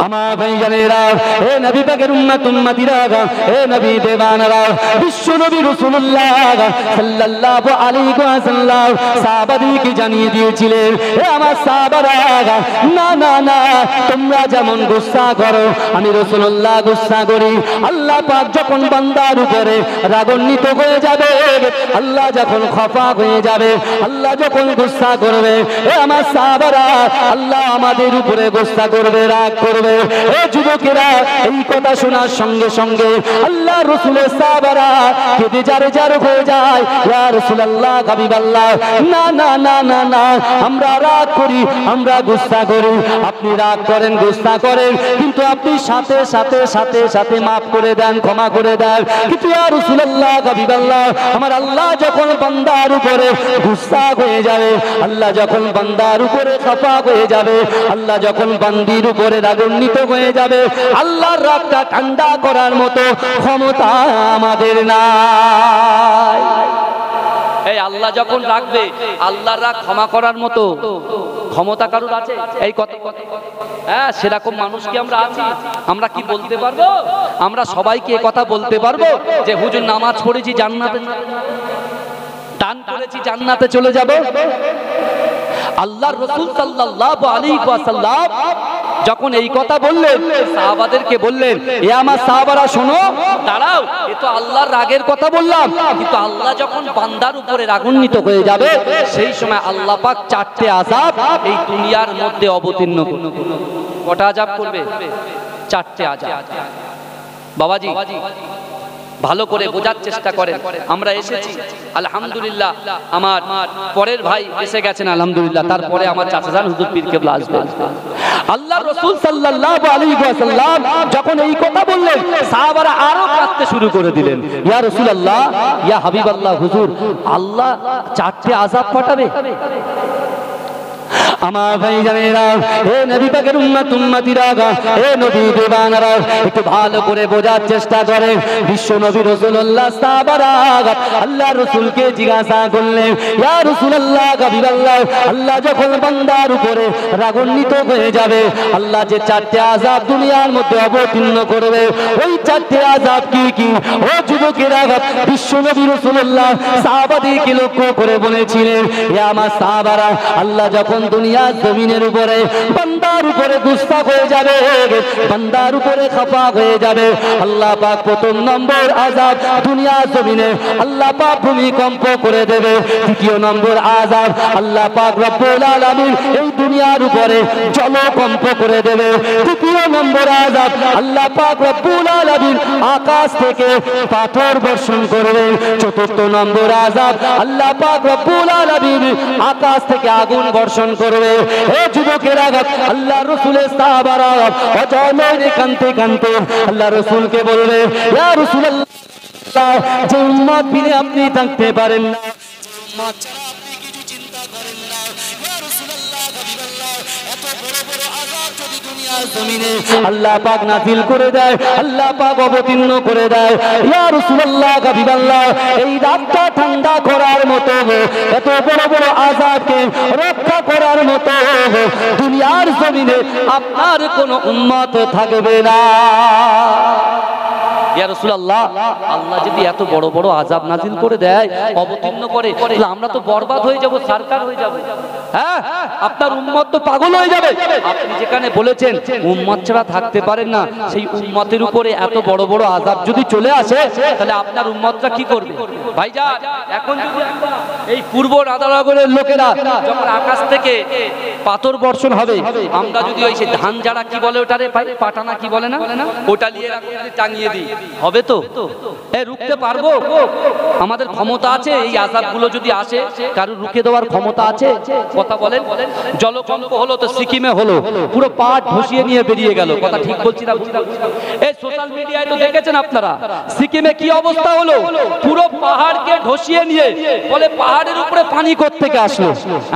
আমার ভাইজানেরা, হে নবী পাকের উম্মত উম্মতিরা, হে নবী দেবানারা, বিশ্ব নবী রাসূলুল্লাহ সাল্লাল্লাহু আলাইহি ওয়াসাল্লাম সাহাবাদেরকে জানিয়ে দিয়েছিলেন, হে আমার সাহাবারা, না না না, তোমরা যেমন গুসা করো আমি রাসূলুল্লাহ গুসা করি। আল্লাহ পাক যখন বান্দার উপরে রাগান্বিত হয়ে যাবে, আল্লাহ যখন খফা হয়ে যাবে, আল্লাহ যখন গুসা করবে, হে আমার সাহাবারা, আল্লাহ আমাদের উপরে গুসা করবে, রাগ করবে। হে যুবকেরা, এই কথা শোনার সঙ্গে সঙ্গে আল্লাহ রাসূলের সাহাবারা কেঁদে জারে জারে হয়ে যায়, ইয়া রাসূলুল্লাহ, হাবিবাল্লাহ, না না না না না, আমরা রাগ করি, আমরা গুসা করি। আপনি রাগ করেন, গুসা করেন, কিন্তু আপনি সাথে সাথে সাথে সাথে মাফ করে দেন, ক্ষমা করে দেন। কিন্তু ইয়া রাসূলুল্লাহ, হাবিবাল্লাহ, আমার আল্লাহ যখন বান্দার উপরে গুসা হয়ে যাবে, আল্লাহ যখন বান্দার উপরে খফা হয়ে যাবে, আল্লাহ যখন বান্দির উপরে রাগান্বিত হয়ে যাবে, আল্লাহর রাগটা ঠান্ডা করার মতো ক্ষমতা আমাদের নাই। এই আল্লাহ যখন রাখবে, আল্লাহর রাগ ক্ষমা করার মতো ক্ষমতা কারোর আছে? এই কথা, হ্যাঁ, সেরকম মানুষ কি আমরা আছি? আমরা কি বলতে পারবো? আমরা সবাইকে কথা বলতে পারবো যে হুজুর নামাজ পড়েছি জান্নাতে, দান করেছি জান্নাতে চলে যাব? আল্লাহর রাসূল সাল্লাল্লাহু আলাইহি ওয়াসাল্লাম যখন এই কথা বললেন, সাহাবাদেরকে বললেন, এ আমার সাহাবারা শোনো, দাঁড়াও, এ তো আল্লাহর রাগের কথা বললাম, কিন্তু আল্লাহ যখন বান্দার উপরে রাগান্বিত হয়ে যাবে, সেই সময় আল্লাহ পাক চারটে আযাব এই দুনিয়ার মধ্যে অবতীর্ণ করবে। কটা আযাব করবে? চারটে আযাব। বাবাজি ভালো করে বোঝার চেষ্টা করেন। আমরা এসেছি আলহামদুলিল্লাহ, আমার পরের ভাই এসে গেছেন আলহামদুলিল্লাহ, তারপরে আমার চাচা জান হুজুর পীর কেবলা আসবেন। আল্লাহর রাসূল সাল্লাল্লাহু আলাইহি ওয়াসাল্লাম যখন এই কথা বললেন, সাহাবারা আরো কাঁদতে শুরু করে দিলেন, ইয়া রাসূলুল্লাহ, ইয়া হাবিবাল্লাহ, হুজুর আল্লাহ চারটে আযাব পাঠাবে? আমার ভাইজানেরা, হে নবী পাকের উম্মত উম্মতিরা, হে নবী দেবানারা, একটু ভালো করে বোঝার চেষ্টা করেন। বিশ্ব নবী রাসূলুল্লাহ সাহাবারা আল্লাহ রাসূলকে জিজ্ঞাসা করলেন, ইয়া রাসূলুল্লাহ, হাবিবাল্লাহ, আল্লাহ যখন বান্দার উপরে রাগান্বিত হয়ে যাবে, আল্লাহ যে চারটে আযাব দুনিয়ার মধ্যে অবতীর্ণ করবে, ওই চারটে আযাব কি কি? ও যুবকেরা, বিশ্ব নবী রাসূলুল্লাহ সাহাবাদেরকে লক্ষ্য করে বলেছিলেন, ইয়া আমার সাহাবারা, আল্লাহ যখন দুনিয়ার জমিনের উপরে বান্দার উপরে গুসা হয়ে যাবে, বান্দার উপরে খফা হয়ে যাবে, আল্লাহ পাক প্রথম নম্বর আযাব দুনিয়ার জমিনে আল্লাহ পাক ভূমিকম্প করে দেবে। দ্বিতীয় নম্বর আযাব আল্লাহ পাক রব্বুল আলামিন এই দুনিয়ার উপরে জলকম্প করে দেবে। তৃতীয় নম্বর আযাব আল্লাহ পাক রব্বুল আলামিন আকাশ থেকে পাথর বর্ষণ করবে। চতুর্থ নম্বর আযাব আল্লাহ পাক রব্বুল আলামিন আকাশ থেকে আগুন বর্ষণ করবে। হে যুবকেরা, আল্লাহ রাসূলের সাহাবারা অজয় কানতে কানতে আল্লাহ রাসূলকে বলবে, ইয়া রাসূলুল্লাহ, যে উম্মত বিনে আপনি থাকতে পারেন না, উম্মত ছাড়া আপনি কিছু চিন্তা করেন না, ইয়া রাসূলুল্লাহ, হাবিবাল্লাহ, এত বড় বড় আযাব যদি দুনিয়ার জমিনে আল্লাহ পাক নাযিল করে দেয়, আল্লাহ পাক অবতীর্ণ করে দেয়, ইয়া রাসূলুল্লাহ, হাবিবাল্লাহ, এই রাতটা ঠান্ডা করার মতো, এত বড় বড় আযাবকে রক্ষা করার মতো দুনিয়ার জমিনে আপনার কোনো উম্মত থাকবে না। ইয়া রাসূলুল্লাহ, আল্লাহ যদি এত বড় বড় আযাব নাযিল করে দেয়, অবতীর্ণ করে, তাহলে আমরা তো বরবাদ হয়ে যাব, সরকার হয়ে যাব। হ্যাঁ, আপনার উম্মত তো পাগল হয়ে যাবে। আপনি যেখানে বলেছেন উম্মত ছাড়া থাকতে পারেন না, সেই উম্মতের উপরে এত বড় বড় আযাব যদি চলে আসে, তাহলে আপনার উম্মতরা কি করবে? ভাইজান, এখন যদি এই পূর্ব রাধানগরের লোকেরা যখন আকাশ থেকে পাথর বর্ষণ হবে, আমরা যদি ওই ধান যারা কি বলে ওটারে পাটানা কি বলে না, ওটা নিয়ে টাঙিয়ে দিই, হবে তো? রুখতে পারবো? আমাদের ক্ষমতা আছে? এই আযাবগুলো যদি আসে, কারো রুখে দেওয়ার ক্ষমতা আছে? কথা বলেন। জলকম্প হলো তো সিকিমে হলো, পুরো পাহাড় ধসিয়ে নিয়ে বেরিয়ে গেল। কথা ঠিক বলছি না? এই সোশ্যাল মিডিয়ায় তো দেখেছেন আপনারা, সিকিমে কি অবস্থা হলো, পুরো পাহাড়কে ধসিয়ে নিয়ে বলে পাহাড়ের উপরে পানি কোথা থেকে আসলো?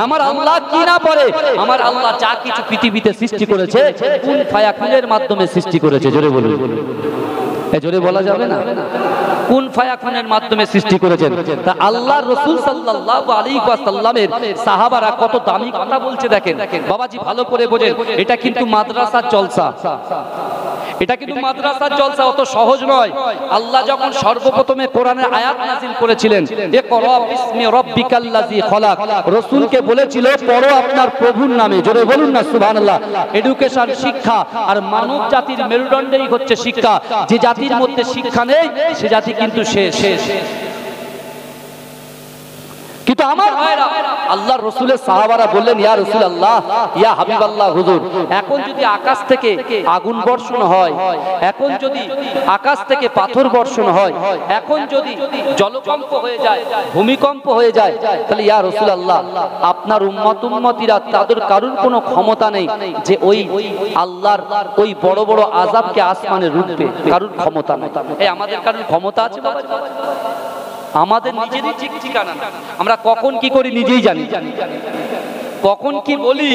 আমার আল্লাহ কি না পারে? আমার আল্লাহ যা কিছু পৃথিবীতে সৃষ্টি করেছে কুন ফায়াকুনের মাধ্যমে সৃষ্টি করেছে। জোরে বলুন। জোরে বলা যাবে না? কোন ফায়াকুনের মাধ্যমে সৃষ্টি করেছেন। তা আল্লাহর রাসূল সাল্লাল্লাহু আলাইহি ওয়াসাল্লামের সাহাবারা কত দামি কথা বলছে দেখেন বাবাজি, ভালো করে বোঝেন। এটা কিন্তু মাদ্রাসার জলসা, এটা কিন্তু মাদ্রাসার জলসা, অত সহজ নয়। আল্লাহ যখন সর্বপ্রথমে কোরআনের আয়াত নাযিল করেছিলেন, ইকরা বিসমি রাব্বিকাল্লাযী খলাক, রাসূলকে বলেছিল পড়ো আপনার প্রভুর নামে, জোরে বলুন না সুবহানাল্লাহ। এডুকেশন, শিক্ষা, আর মানব জাতির মেরুদণ্ডই হচ্ছে শিক্ষা। যে জাতির মধ্যে শিক্ষা নেই সে জাতি কিন্তু শেষ। কিন্তু আমার ভাইরা, আল্লাহর রাসূলের সাহাবারা বললেন, ইয়া রাসূলুল্লাহ, ইয়া হাবিবাল্লাহ হুজুর, এখন যদি আকাশ থেকে আগুন বর্ষণ হয়, এখন যদি আকাশ থেকে পাথর বর্ষণ হয়, এখন যদি জলকম্প হয়ে যায়, ভূমিকম্প হয়ে যায়, তাহলে ইয়া রাসূলুল্লাহ আপনার উম্মতিরা তাদের কারোর কোনো ক্ষমতা নেই যে ওই আল্লাহর ওই বড় বড় আযাবকে আসমানে রুখবে, কারোর ক্ষমতা নেই। এই আমাদের কারোর ক্ষমতা আছে বাবা? আমাদের নিজেরই ঠিক ঠিকানা না। আমরা কখন কি করি নিজেই জানি, কখন কি বলি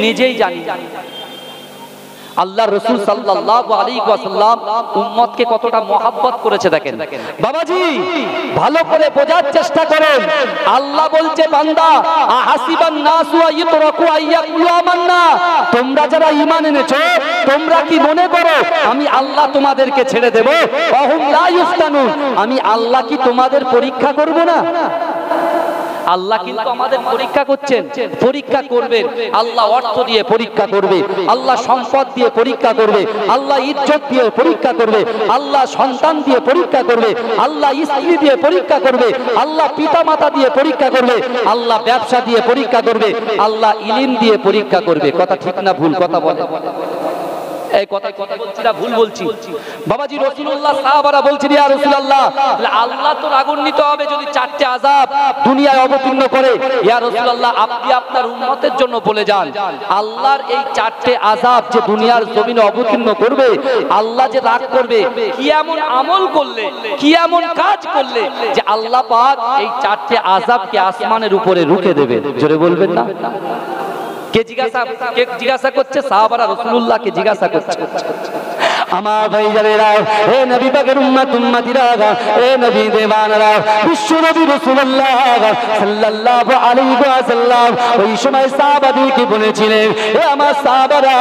নিজেই জানি। আল্লাহর রাসূল সাল্লাল্লাহু আলাইহি ওয়াসাল্লাম উম্মতকে কতটা মহব্বত করেছে দেখেন বাবাজি, ভালো করে বোঝার চেষ্টা করেন। আল্লাহ বলছে, বান্দা আহাসিবান নাসু আইয়ুতরাকু আইয়াকুলু আমান্না, তোমরা যারা ঈমান এনেছো তোমরা কি মনে করো আমি আল্লাহ তোমাদেরকে ছেড়ে দেব? ওয়াহুম লা ইফতানুন, আমি আল্লাহ কি তোমাদের পরীক্ষা করব না? আল্লাহ কিন্তু আমাদের পরীক্ষা করছেন, পরীক্ষা করবেন। আল্লাহ অর্থ দিয়ে পরীক্ষা করবে, আল্লাহ সম্পদ দিয়ে পরীক্ষা করবে, আল্লাহ ইজ্জত দিয়ে পরীক্ষা করবে, আল্লাহ সন্তান দিয়ে পরীক্ষা করবে, আল্লাহ স্ত্রী দিয়ে পরীক্ষা করবে, আল্লাহ পিতা মাতা দিয়ে পরীক্ষা করবে, আল্লাহ ব্যবসা দিয়ে পরীক্ষা করবে, আল্লাহ ইলম দিয়ে পরীক্ষা করবে। কথা ঠিক না ভুল? কথা বলে এই কথা বলছি না ভুল বলছি বাবাজি? রাসূলুল্লাহ সাহাবারা বলছেন, ইয়া রাসূলুল্লাহ, আল্লাহ তো রাগান্বিত হবে যদি চারটি আযাব দুনিয়ায় অবতীর্ণ করে। ইয়া রাসূলুল্লাহ, আপনি আপনার উম্মতের জন্য বলে যান, আল্লাহর এই চারটি আযাব যে দুনিয়ার জমিনে অবতীর্ণ করবে, আল্লাহ যে রাগ করবে, কি এমন আমল করলে, কি এমন কাজ করলে যে আল্লাহ পাক এই চারটি আযাবকে আসমানের উপরে রুখে দেবে? জোরে বলবেন না? কে জিজ্ঞাসা করছে? সাহাবারা রাসূলুল্লাহকে জিজ্ঞাসা করছে। আমার ভাইজানেরা, হে নবী পাকের উম্মতিরা, হে নবী দেওয়ানরা, বিশ্ব নবী রাসূলুল্লাহ সাল্লাল্লাহু আলাইহি ওয়াসাল্লাম ওই সময় সাহাবাদেরকে বলেছিলেন, হে আমার সাহাবারা,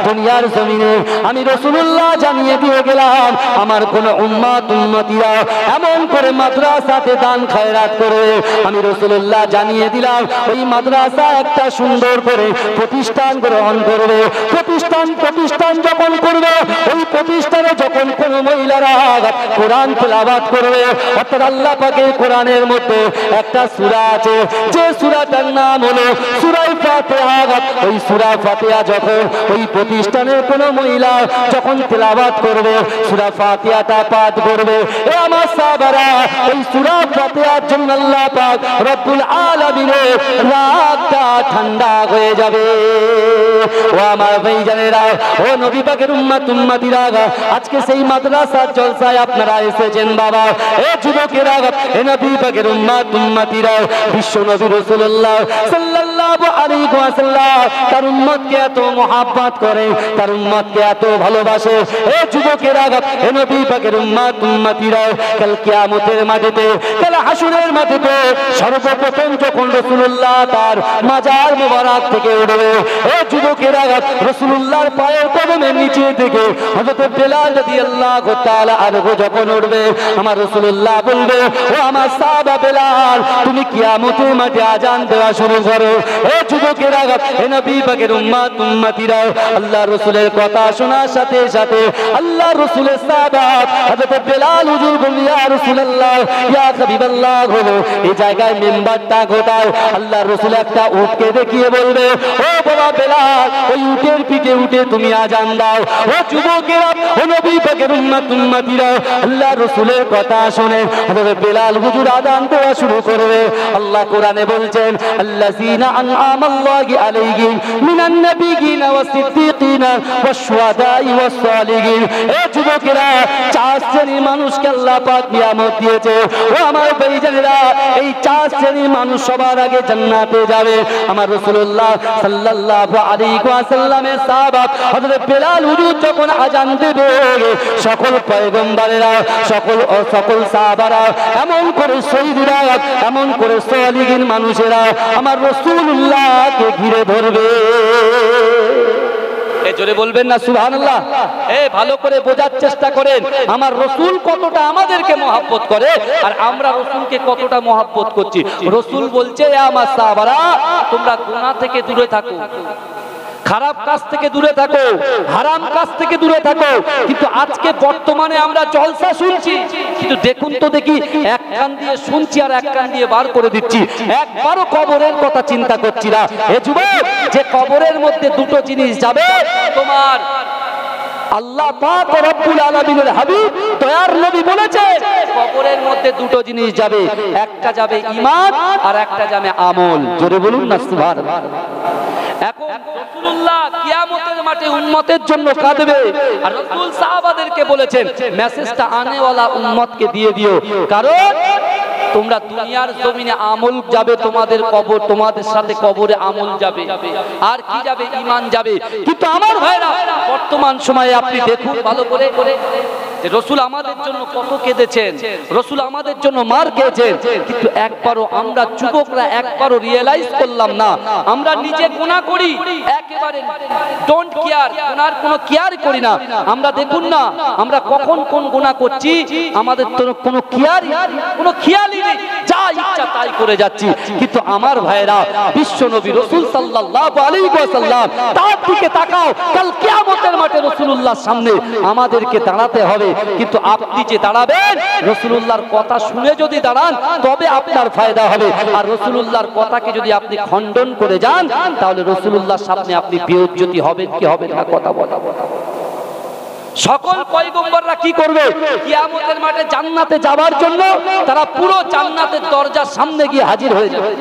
দুনিয়ার জমিনে আমি রাসূলুল্লাহ জানিয়ে দিয়ে গেলাম আমার কোন উম্মতিরা এমন করে মাদ্রাসাতে দান খায়রাত করে, আমি রাসূলুল্লাহ জানিয়ে দিলাম ওই মাদ্রাসা একটা সুন্দর করে প্রতিষ্ঠান গ্রহণ করবে। প্রতিষ্ঠান যখন করবে, ওই প্রতিষ্ঠানে যখন কোন মহিলারা কোরআন তেলাওয়াত করবে, অর্থাৎ আল্লাহ পাকের কোরআনের মধ্যে একটা সূরা আছে, যে সূরাটার নাম হলো সূরা ফাতিহা। ওই সূরা ফাতিহা যখন ওই প্রতিষ্ঠানের কোন মহিলা যখন তেলাওয়াত করবে, সূরা ফাতিহাটা পাঠ করবে, এ আমার সাহাবারা, ওই সূরা ফাতিহার জন্য আল্লাহ পাক রব্বুল আলামিনের রাগটা ঠান্ডা হয়ে যাবে। ও আমার ভাইজানেরা, ও নবী পাকের উম্মতিরা, আজকে সেই মাদ্রাসার জলসায় আপনারা এসেছেন বাবা। এ যুবকেরা, এ নবী পাকের উম্মতিরা, বিশ্ব নবী রাসূলুল্লাহ সাল্লাল্লাহু আলাইহি ওয়াসাল্লাম তার উম্মতকে এত মহব্বত করে, তার উম্মতকে এত ভালোবাসে। এ যুবকেরা, এ নবী পাকের উম্মতিরা, কাল কিয়ামতের মাঠেতে, কাল হাসরের মাঠেতে সর্বপ্রথম যখন রাসূলুল্লাহ তার মাজার মোবারক থেকে উঠবে, এ যুবকেরা, রাসূলুল্লাহর পায়ের কদমের নিচে থেকে হযরত বেলাল রাদিয়াল্লাহু তাআলা আনহু যখন উঠবে, আমার রাসূলুল্লাহ বলবে, ও আমার সাহাবা বেলাল, তুমি কিয়ামতের মাঠে আযান দেওয়া শুরু করো। এ যুবকেরা, এ নবী পাকের উম্মতিরা, আল্লাহ রাসূলের কথা শোনার সাথে সাথে আল্লাহ রাসূলের সাহাবা হযরত বেলাল হুজুর বললেন, ইয়া রাসূলুল্লাহ, ইয়া হাবিবাল্লাহ, হলো এই জায়গায় মিম্বারটা কোথায়? আল্লাহ রাসূল একটা উটকে দেখিয়ে বলবে, ও বাবা বেলাল, ওই উটের পিঠে উঠে তুমি আযান দাও। ও যুবকেরা, ও নবী পাকের উম্মতিরা, আল্লাহ রাসূলের কথা শুনে হযরত বেলাল হুজুর আযান দেওয়া শুরু করবে। আল্লাহ কোরআনে বলছেন, আল্লাযীনা আনআমাল্লাহু আলাইহিম মিনান নাবিয়িনা ওয়াস সিদ্দিকিনা ওয়াশ শুহাদাই ওয়াস সালিহিন। এ যুবকেরা, চার শ্রেণীর মানুষকে আল্লাহ পাক নিয়ামত দিয়েছে। ও আমার ভাইজানেরা, এই চার শ্রেণীর মানুষ সবার আগে জান্নাতে যাবে। আমার রাসূলুল্লাহ সাল্লাল্লাহু আলাইহি ওয়াসাল্লামের সাহাবা হযরত বেলাল হুজুর যখন আযান দেবে, সকল পয়গম্বরেরা, সকল সাহাবারা, এমন করে শহীদরা, এমন করে সালিহিন মানুষেরা আমার রাসূলুল্লাহকে ঘিরে ধরবে। এ জোরে বলবেন না সুবহানাল্লাহ? এ ভালো করে বোঝার চেষ্টা করেন আমার রাসূল কতটা আমাদেরকে মহব্বত করে আর আমরা রাসূলকে কতটা মহব্বত করছি। রাসূল বলছে, এ আমার সাহাবারা, তোমরা গুনাহ থেকে দূরে থাকো, খারাপ কাজ থেকে দূরে থাকো, হারাম কাজ থেকে দূরে থাকো। কিন্তু আজকে বর্তমানে আমরা জলসা শুনছি, কিন্তু দেখুন তো দেখি, এক কান দিয়ে শুনছি আর এক কান দিয়ে বার করে দিচ্ছি, একবারও কবরের কথা চিন্তা করছি না। এ যুবক, যে কবরের মধ্যে দুটো জিনিস যাবে, তোমার আল্লাহ পাক রব্বুল আলামিনের হাবিব দয়ার নবী বলেছেন, কবরের মধ্যে দুটো জিনিস যাবে, একটা যাবে ঈমান আর একটা যাবে আমল। জোরে বলুন না সুবহানাল্লাহ। এখন রাসূলুল্লাহ কিয়ামতের মাঠে উম্মতের জন্য কাঁদবে, আর রাসূল সাহাবাদেরকে বলেছেন, মেসেজটা আনেওয়ালা উম্মতকে দিয়ে দিও, কারণ তোমরা দুনিয়ার জমিনে আমল যাবে, তোমাদের কবর, তোমাদের সাথে কবরে আমল যাবে, আর কি যাবে? ঈমান যাবে। কিন্তু আমার ভাইরা, বর্তমান সময়ে আপনি দেখুন ভালো করে যে রাসূল আমাদের জন্য কত কেঁদেছেন, রাসূল আমাদের জন্য মার খেয়েছেন, কিন্তু একবারও আমরা যুবকরা একবারও রিয়েলাইজ করলাম না। আমরা নিজে গুনাহ করি, একেবারে ডোন্ট কেয়ার, গুনার কোনো কেয়ার করি না। আমরা দেখুন না, আমরা কখন কোন গুনাহ করছি, আমাদের তো কোনো খেয়ালই নেই, যা ইচ্ছা তাই করে যাচ্ছি। কিন্তু আমার ভাইরা, বিশ্ব নবী রাসূল সাল্লাল্লাহু আলাইহি ওয়াসাল্লাম, তার দিকে তাকাও, কাল কিয়ামতের মাঠে রাসূলুল্লাহর সামনে আমাদেরকে দাঁড়াতে হবে। কিন্তু আপনি যে দাঁড়াবেন, রাসূলুল্লাহর কথা শুনে যদি দাঁড়ান, তবে আপনার ফায়দা হবে। আর রাসূলুল্লাহর কথাকে যদি আপনি খণ্ডন করে যান, তাহলে রাসূলুল্লাহর সামনে আপনি বেইজ্জতি হবেন কি হবেন না? কথা বলা। সকল পয়গম্বররা কি করবে? কিয়ামতের মাঠে জান্নাতে যাওয়ার জন্য তারা পুরো জান্নাতের দরজার সামনে গিয়ে হাজির হয়ে যাবে।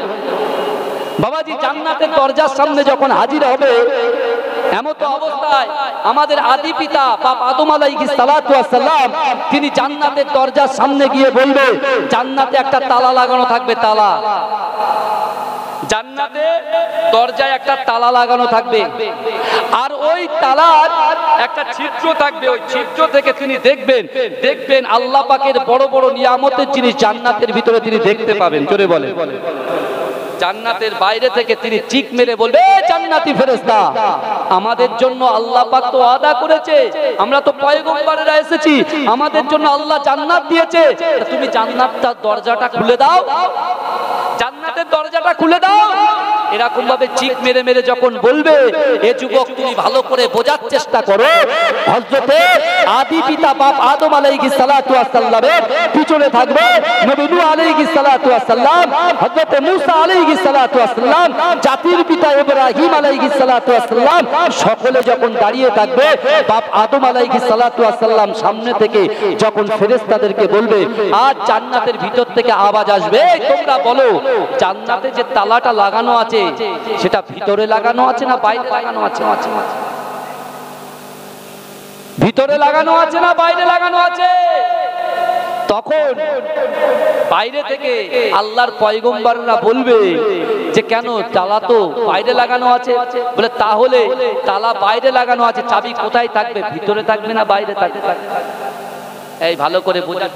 বাবাজি, জান্নাতের দরজার সামনে যখন হাজির হবে, এমত অবস্থায় আমাদের আদি পিতা বাপ আদম আলাইহিস সালাতু ওয়াস সালাম, তিনি জান্নাতের দরজার সামনে গিয়ে বলবে, জান্নাতে একটা তালা লাগানো থাকবে, তালা। জান্নাতে দরজায় একটা তালা লাগানো থাকবে, আর ওই তালার একটা ছিদ্র থাকবে। ওই ছিদ্র থেকে তিনি দেখবেন আল্লাহ পাকের বড় বড় নিয়ামতের জিনিস জান্নাতের ভিতরে তিনি দেখতে পাবেন। জোরে বলে। জান্নাতের বাইরে থেকে তিনি চিক মেরে বলবে, জান্নাতি ফেরেশতা, আমাদের জন্য আল্লাহ পাক তো ওয়াদা করেছে, আমরা তো পয়গম্বরেরা এসেছি, আমাদের জন্য আল্লাহ জান্নাত দিয়েছে, তুমি জান্নাতের দরজাটা খুলে দাও, জান্নাতের দরজাটা খুলে দাও। এরকম ভাবে চিক মেরে মেরে যখন বলবে, এ যুবক তুমি ভালো করে বোঝার চেষ্টা করো, হযরতে আদি পিতা বাপ আদম আলাইহিস সালাতু ওয়াস সালামের পিছনে থাকবে নবী নূহ আলাইহিস সালাতু ওয়াস সালাম, হযরতে মূসা আলাইহিস সালাতু ওয়াস সালাম, জাতির পিতা ইব্রাহিম আলাইহিস সালাতু ওয়াস সালাম, সকলে যখন দাঁড়িয়ে থাকবে, বাপ আদম আলাইহিস সালাতু ওয়াস সালাম সামনে থেকে যখন ফেরেশতাদেরকে বলবে, আজ জান্নাতের ভিতর থেকে আওয়াজ আসবে, তোমরা বলো জান্নাতে যে তালাটা লাগানো আছে, সেটা ভিতরে লাগানো আছে না বাইরে লাগানো আছে? ভিতরে লাগানো আছে না বাইরে লাগানো আছে? তখন বাইরে থেকে আল্লাহর পয়গম্বররা বলবে যে, কেন তালা তো বাইরে লাগানো আছে? বলে, তাহলে তালা বাইরে লাগানো আছে, চাবি কোথায় থাকবে? ভিতরে থাকবে না বাইরে থাকবে? এই ভালো করে বোঝা।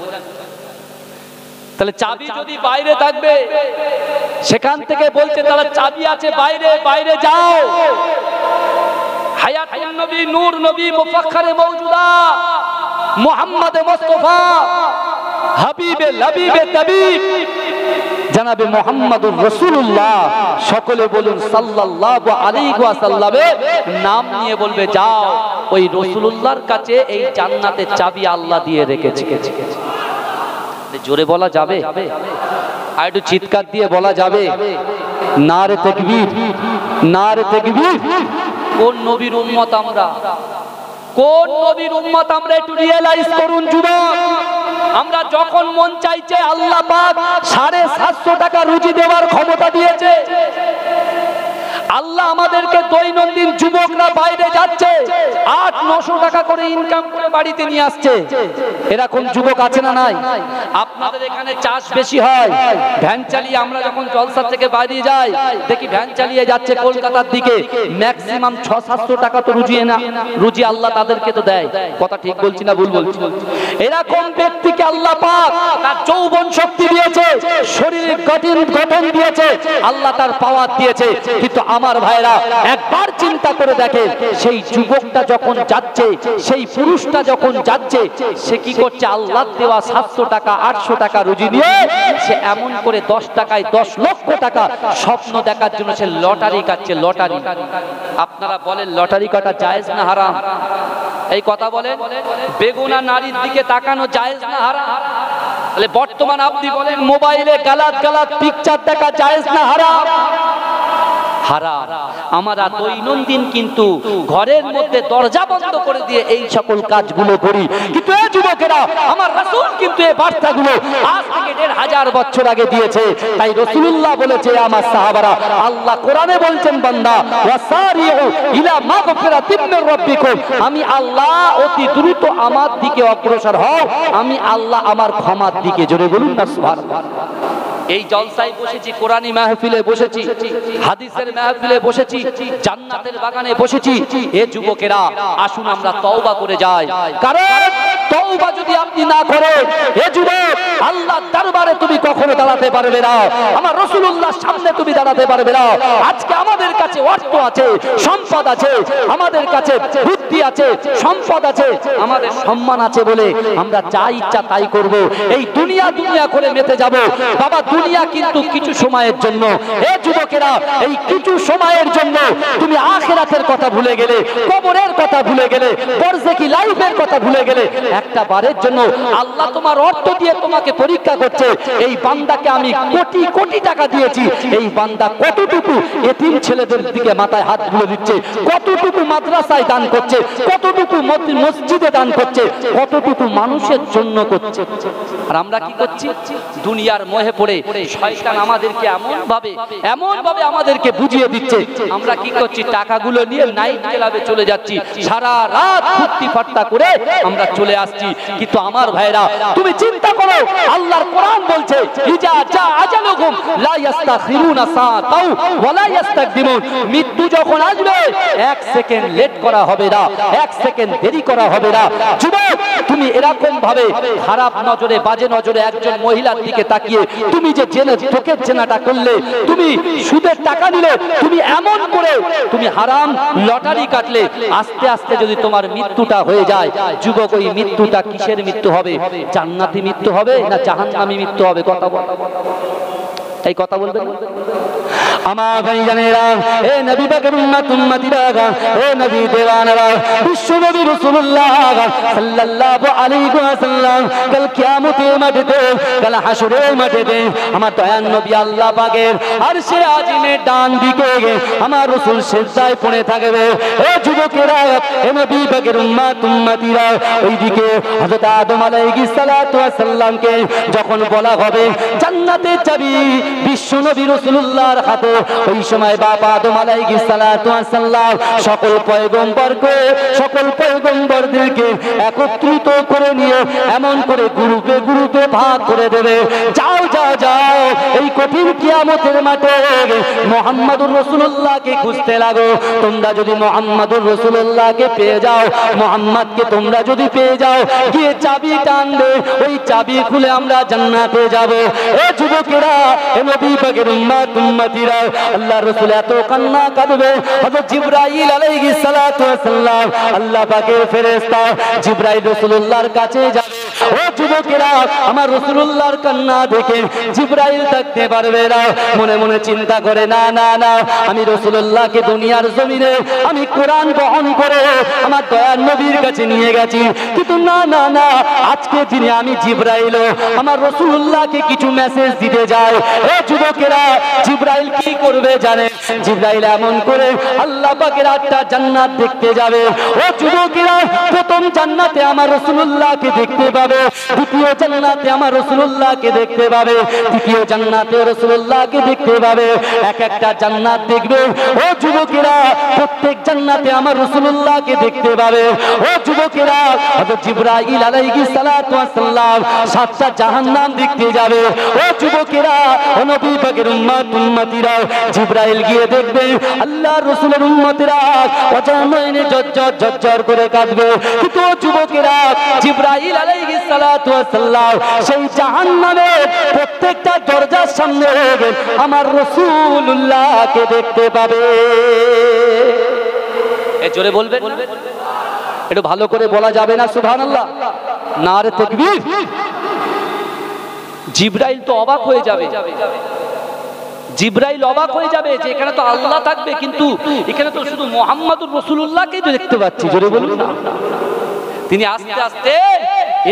তাহলে চাবি যদি বাইরে থাকবে, সেখান থেকে বলছে তাহলে চাবি আছে বাইরে, বাইরে যাও। হায়াতুন নবী, নূর নবী, মুফাখখারে মওজুদা, মুহাম্মদে মুস্তাফা, হাবিবে লবিবে তাবিব, জনাবে মুহাম্মদুর রাসূলুল্লাহ, সকলে বলুন সাল্লাল্লাহু আলাইহি ওয়াসাল্লামের নাম নিয়ে বলবে, যাও ওই রাসূলুল্লাহর কাছে এই জান্নাতের চাবি আল্লাহ দিয়ে রেখেছে। জোরে বলা যাবে? আর একটু চিৎকার দিয়ে বলা যাবে? নারে তাকবীর, নারে তাকবীর। কোন নবীর উম্মত আমরা? কোন নবীর উম্মত আমরা? একটু রিয়েলাইজ করুন যুবক। আমরা যখন মন চাইছে, আল্লাহ পাক 750 টাকা রুজি দেওয়ার ক্ষমতা দিয়েছে। আল্লাহ আমাদেরকে দৈনন্দিন যুবকরা বাইরে যাচ্ছে 800-900 টাকা করে ইনকাম করে বাড়িতে নিয়ে আসছে, এরকম যুবক আছে না নাই? আপনাদের এখানে চাষ বেশি হয়, ভ্যান চালিয়ে আমরা যখন জলসা থেকে বাইরে যাই দেখি ভ্যান চালিয়ে যাচ্ছে কলকাতার দিকে, ম্যাক্সিমাম 600-700 টাকা তো রুজি আল্লাহ তাদেরকে তো দেয়। কথা ঠিক বলছি না ভুল বলছি? এরকম ব্যক্তিকে আল্লাহ পাক তার যৌবন শক্তি দিয়েছে, শরীরের গঠন দিয়েছে, আল্লাহ তার পাওয়ার দিয়েছে, কিন্তু আমার ভাইরা একবার চিন্তা করে দেখে সেই যুবকটা যখন যাচ্ছে, সেই পুরুষটা যখন যাচ্ছে, সে কি করছে? আল্লাহ দেওয়া 700 টাকা 800 টাকা রুজি নিয়ে সে এমন করে 10 টাকায় 10 লক্ষ টাকা স্বপ্ন দেখার জন্য সে লটারি কাটছে। লটারি, আপনারা বলেন লটারি কাটা জায়েজ না হারাম? এই কথা বলেন। বেগুনা নারীর দিকে তাকানো জায়েজ না হারাম? তাহলে বর্তমান আপনি বলেন মোবাইলে গালাত পিকচার দেখা জায়েজ না হারাম? হারাম। আমরা দৈনন্দিন কিন্তু ঘরের মধ্যে দরজা বন্ধ করে দিয়ে এই সকল কাজগুলো করি, কিন্তু এই যুবকেরা, আমার রাসূল কিন্তু এই বার্তাগুলো আজ থেকে 1500 বছর আগে দিয়েছে। তাই রাসূলুল্লাহ বলেছে, আমার সাহাবারা, আল্লাহ কোরআনে বলছেন, বান্দা ওয়াসারিউ ইলা মাগফিরাতিম মির রাব্বিকুম, আমি আল্লাহ অতি দ্রুত আমার দিকে অগ্রসর হও, আমি আল্লাহ আমার ক্ষমার দিকে। জোরে বলুন না সুবহানাল্লাহ। এই জলসায় বসেছি, কোরআনী মাহফিলে বসেছি, হাদিসের মাহফিলে বসেছি, জান্নাতের বাগানে বসেছি। এ যুবকেরা, আসুন আমরা তওবা করে যাই, কারণ তওবা যদি আপনি না করেন, এ যুবক, আল্লাহর দরবারে তুমি কখনো দাঁড়াতে পারবে না, আমার রাসূলুল্লাহর সামনে তুমি দাঁড়াতে পারবে না। আজকে আমাদের কাছে অর্থ আছে, সম্পদ আছে, আমাদের কাছে বুদ্ধি আছে, সম্পদ আছে, আমাদের সম্মান আছে বলে আমরা যা ইচ্ছা তাই করব, এই দুনিয়া করে মেতে যাব। বাবা, দুনিয়া কিন্তু কিছু সময়ের জন্য। এ যুবকেরা, এই কিছু সময়ের জন্য তুমি আখিরাতের কথা ভুলে গেলে, কবরের কথা ভুলে গেলে, বরজাকি লাইফের কথা ভুলে গেলে, একটা বারের জন্য আল্লাহ তোমার অর্থ দিয়ে তোমাকে পরীক্ষা করছে। এই বান্দাকে আমি কোটি কোটি টাকা দিয়েছি, এই বান্দা কতটুকু এতিম ছেলেদের দিকে মাথায় হাত বুলে দিচ্ছে, কতটুকু মাদ্রাসায় দান করছে, কতটুকু মসজিদে দান করছে, কতটুকু মানুষের জন্য করছে। আর আমরা কি করছি? দুনিয়ার মোহে পড়ে শয়তান আমাদেরকে এমন ভাবে আমাদেরকে বুঝিয়ে দিচ্ছে, আমরা কি করছি? টাকাগুলো নিয়ে নাইট ক্লাবে চলে যাচ্ছি, সারা রাত ফুর্তি ফাট্টা করে আমরা চলে আসছি। কিন্তু আমার ভাইরা, তুমি চিন্তা করো, আল্লাহর কোরআন বলছে, ইজা জা আজালুহুম লা ইস্তাখিরুনা সাআতাও ওয়া লা ইস্তাকদিমুন, মৃত্যু যখন আসবে 1 সেকেন্ড লেট করা হবে না, 1 সেকেন্ড দেরি করা হবে না। যুবক, তুমি এরকম ভাবে খারাপ নজরে, বাজে নজরে একজন মহিলার দিকে তাকিয়ে তুমি যে চোখের চেনাটা করলে, তুমি সুদের টাকা নিলে, তুমি এমন করে তুমি হারাম লটারি কাটলে, আস্তে আস্তে যদি তোমার মৃত্যুটা হয়ে যায়, যুবক, ওই মৃত্যুটা কিসের মৃত্যু হবে? জান্নাতি মৃত্যু হবে না জাহান্নামী মৃত্যু হবে? কথা বল, এই কথা বলবেন আমার ভাইজানেরা, এ নবী পাকের উম্মতিরা, এ নবী দেওয়ানারা, বিশ্ব নবী রাসূলুল্লাহ সাল্লাল্লাহু আলাইহি ওয়াসাল্লাম কাল কিয়ামতের মাঠে, কাল হাসরের মাঠে আমার দয়ার নবী আল্লাহ পাকের আরশে আজিমের ডান দিকে আমার রাসূল সিজদায় পড়ে থাকবে। এ যুবকেরা, এ নবী পাকের উম্মতিরা, ওইদিকে হযরত আদম আলাইহিস সালাতু ওয়াস সালামকে যখন বলা হবে জান্নাতের চাবি বিশ্ব নবী রাসূলুল্লাহর হাতে, ওই সময় বাবা আদম আলাইহিস সালাতু ওয়াস সালাম সকল পয়গম্বরদেরকে একত্রিত করে নিয়ে এমন করে গ্রুপে ভাগ করে দেবে, যাও এই কঠিন কিয়ামতের মাঠে মুহাম্মদুর রাসূলুল্লাহকে খুঁজতে লাগো। তোমরা যদি মুহাম্মদুর রাসূলুল্লাহকে পেয়ে যাও, মুহাম্মদকে তোমরা যদি পেয়ে যাও, গিয়ে চাবি টানবে, ওই চাবি খুলে আমরা জান্নাতে যাব। এ যুবকেরা, এ নবী পাকের উম্মতিরা, আল্লাহর রাসূল এত কান্না কাঁদবে, হযরত জিবরাইল আলাইহিস সালাতু ওয়াস সালাম, আল্লাহ পাকের ফেরেশতা জিবরাইল রাসূলুল্লাহর কাছে যাবে। ও যুবকেরা, আমার রাসূলুল্লাহর কান্না দেখে জিবরাইল থাকতে পারবে না, মনে মনে চিন্তা করে, না, আমি রাসূলুল্লাহকে দুনিয়ার জমিনে আমি কোরআন বহন করে আমার দয়ার নবীর কাছে নিয়ে গেছি, কিন্তু না, আজকে যিনি আমি জিবরাইল আমার রাসূলুল্লাহকে কিছু মেসেজ দিতে যায়। এ যুবকেরা, জিবরাইল কি করবে জানে? জিবরাইল এমন করে আল্লাহ পাকের 8টা জান্নাত দেখতে যাবে। ও যুবকেরা, প্রথম জান্নাতে আমার রাসূলুল্লাহকে দেখতে পাবে, দ্বিতীয় জান্নাতে আমার রাসূলুল্লাহকে দেখতে পাবে, তৃতীয় জান্নাতে রাসূলুল্লাহকে দেখতে পাবে। এক একটা জান্নাত দেখবে ও যুবকেরা, প্রত্যেক জান্নাতে আমার রাসূলুল্লাহকে দেখতে পাবে। ও যুবকেরা, হযরত জিবরাইল আলাইহিস সালাতু ওয়াস সালাম সাতটা জাহান্নাম দেখতে যাবে। ও যুবকেরা, ও নবী পাকের উম্মতিরা, জিবরাইল গিয়ে দেখবে আল্লাহর রাসূলের উম্মতিরা অজানায় ঝরঝর করে কাঁদবে। কিন্তু ও যুবকেরা, জিবরাইল আলাইহিস সালাতু ওয়াস সালাম সেই জাহান্নামের প্রত্যেকটা দরজার সামনে আমার রাসূলুল্লাহকে দেখতে পাবে। এই জোরে বলবেন, একটু ভালো করে বলা যাবে না সুবহানাল্লাহ? নারে তাকবীর। জিবরাইল তো অবাক হয়ে যাবে, জিবরাইল অবাক হয়ে যাবে যে এখানে তো আল্লাহ থাকবে, কিন্তু এখানে তো শুধু মুহাম্মদুর রাসূলুল্লাহকেই তো দেখতে পাচ্ছি। জোরে বলুন না। তিনি আস্তে আস্তে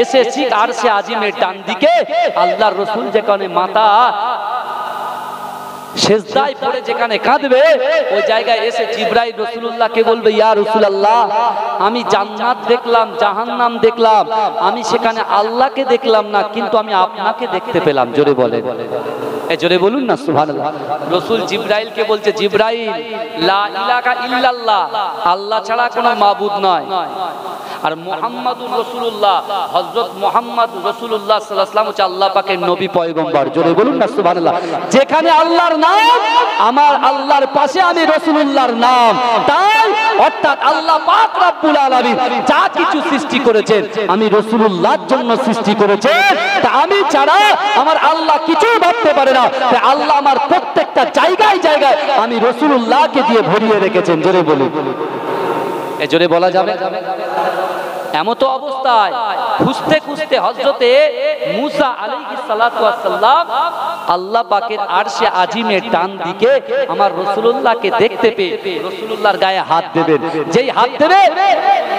এসে ঠিক আরশে আজিমের ডান দিকে আল্লাহর রাসূল যেখানে মাথা সেজদায় পড়ে যেখানে কাঁদবে, ওই জায়গায় এসে জিবরাইল রাসূলুল্লাহকে বলবে, ইয়া রাসূলুল্লাহ, আমি জান্নাত দেখলাম, জাহান্নাম দেখলাম, আমি সেখানে আল্লাহকে দেখলাম না, কিন্তু আমি আপনাকে দেখতে পেলাম। জোরে বলেন, এই জোরে বলুন না সুবহানাল্লাহ। রাসূল জিবরাইলকে বলছে, জিবরাইল, লা ইলাহা ইল্লাল্লাহ, আল্লাহ ছাড়া কোনো মাবুদ নয়, আর মুহাম্মাদুর রাসূলুল্লাহ, হযরত মুহাম্মদ রাসূলুল্লাহ সাল্লাল্লাহু আলাইহি ওয়াসাল্লাম হচ্ছে আল্লাহ পাকের নবী পয়গম্বর। জোরে বলুন না সুবহানাল্লাহ। যেখানে আল্লাহর নাম, আমার আল্লাহর পাশে আমি রাসূলুল্লাহর নাম, তাই অর্থাৎ আল্লাহ পাক রব্বুল আলামিন যা কিছু সৃষ্টি করেছেন আমি রাসূলুল্লাহর জন্য সৃষ্টি করেছেন, তা আমি ছাড়া আমার আল্লাহ কিছু ভাবতে পারে না। তাই আল্লাহ আমার প্রত্যেকটা জায়গায় জায়গায় আমি রাসূলুল্লাহকে দিয়ে ভরিয়ে রেখেছেন। জোরে বলুন, এই জোরে বলা যাবে। এমতো অবস্থায় খুঁজতে খুঁজতে হযরতে মূসা আলাইহিস সালাতু ওয়াস সালাম আল্লাহ পাকের আরশে আজিমের ডান দিকে আমার রাসূলুল্লাহকে দেখতে পেয়ে রাসূলুল্লাহর গায়ে হাত দেবেন। যেই হাত দেবে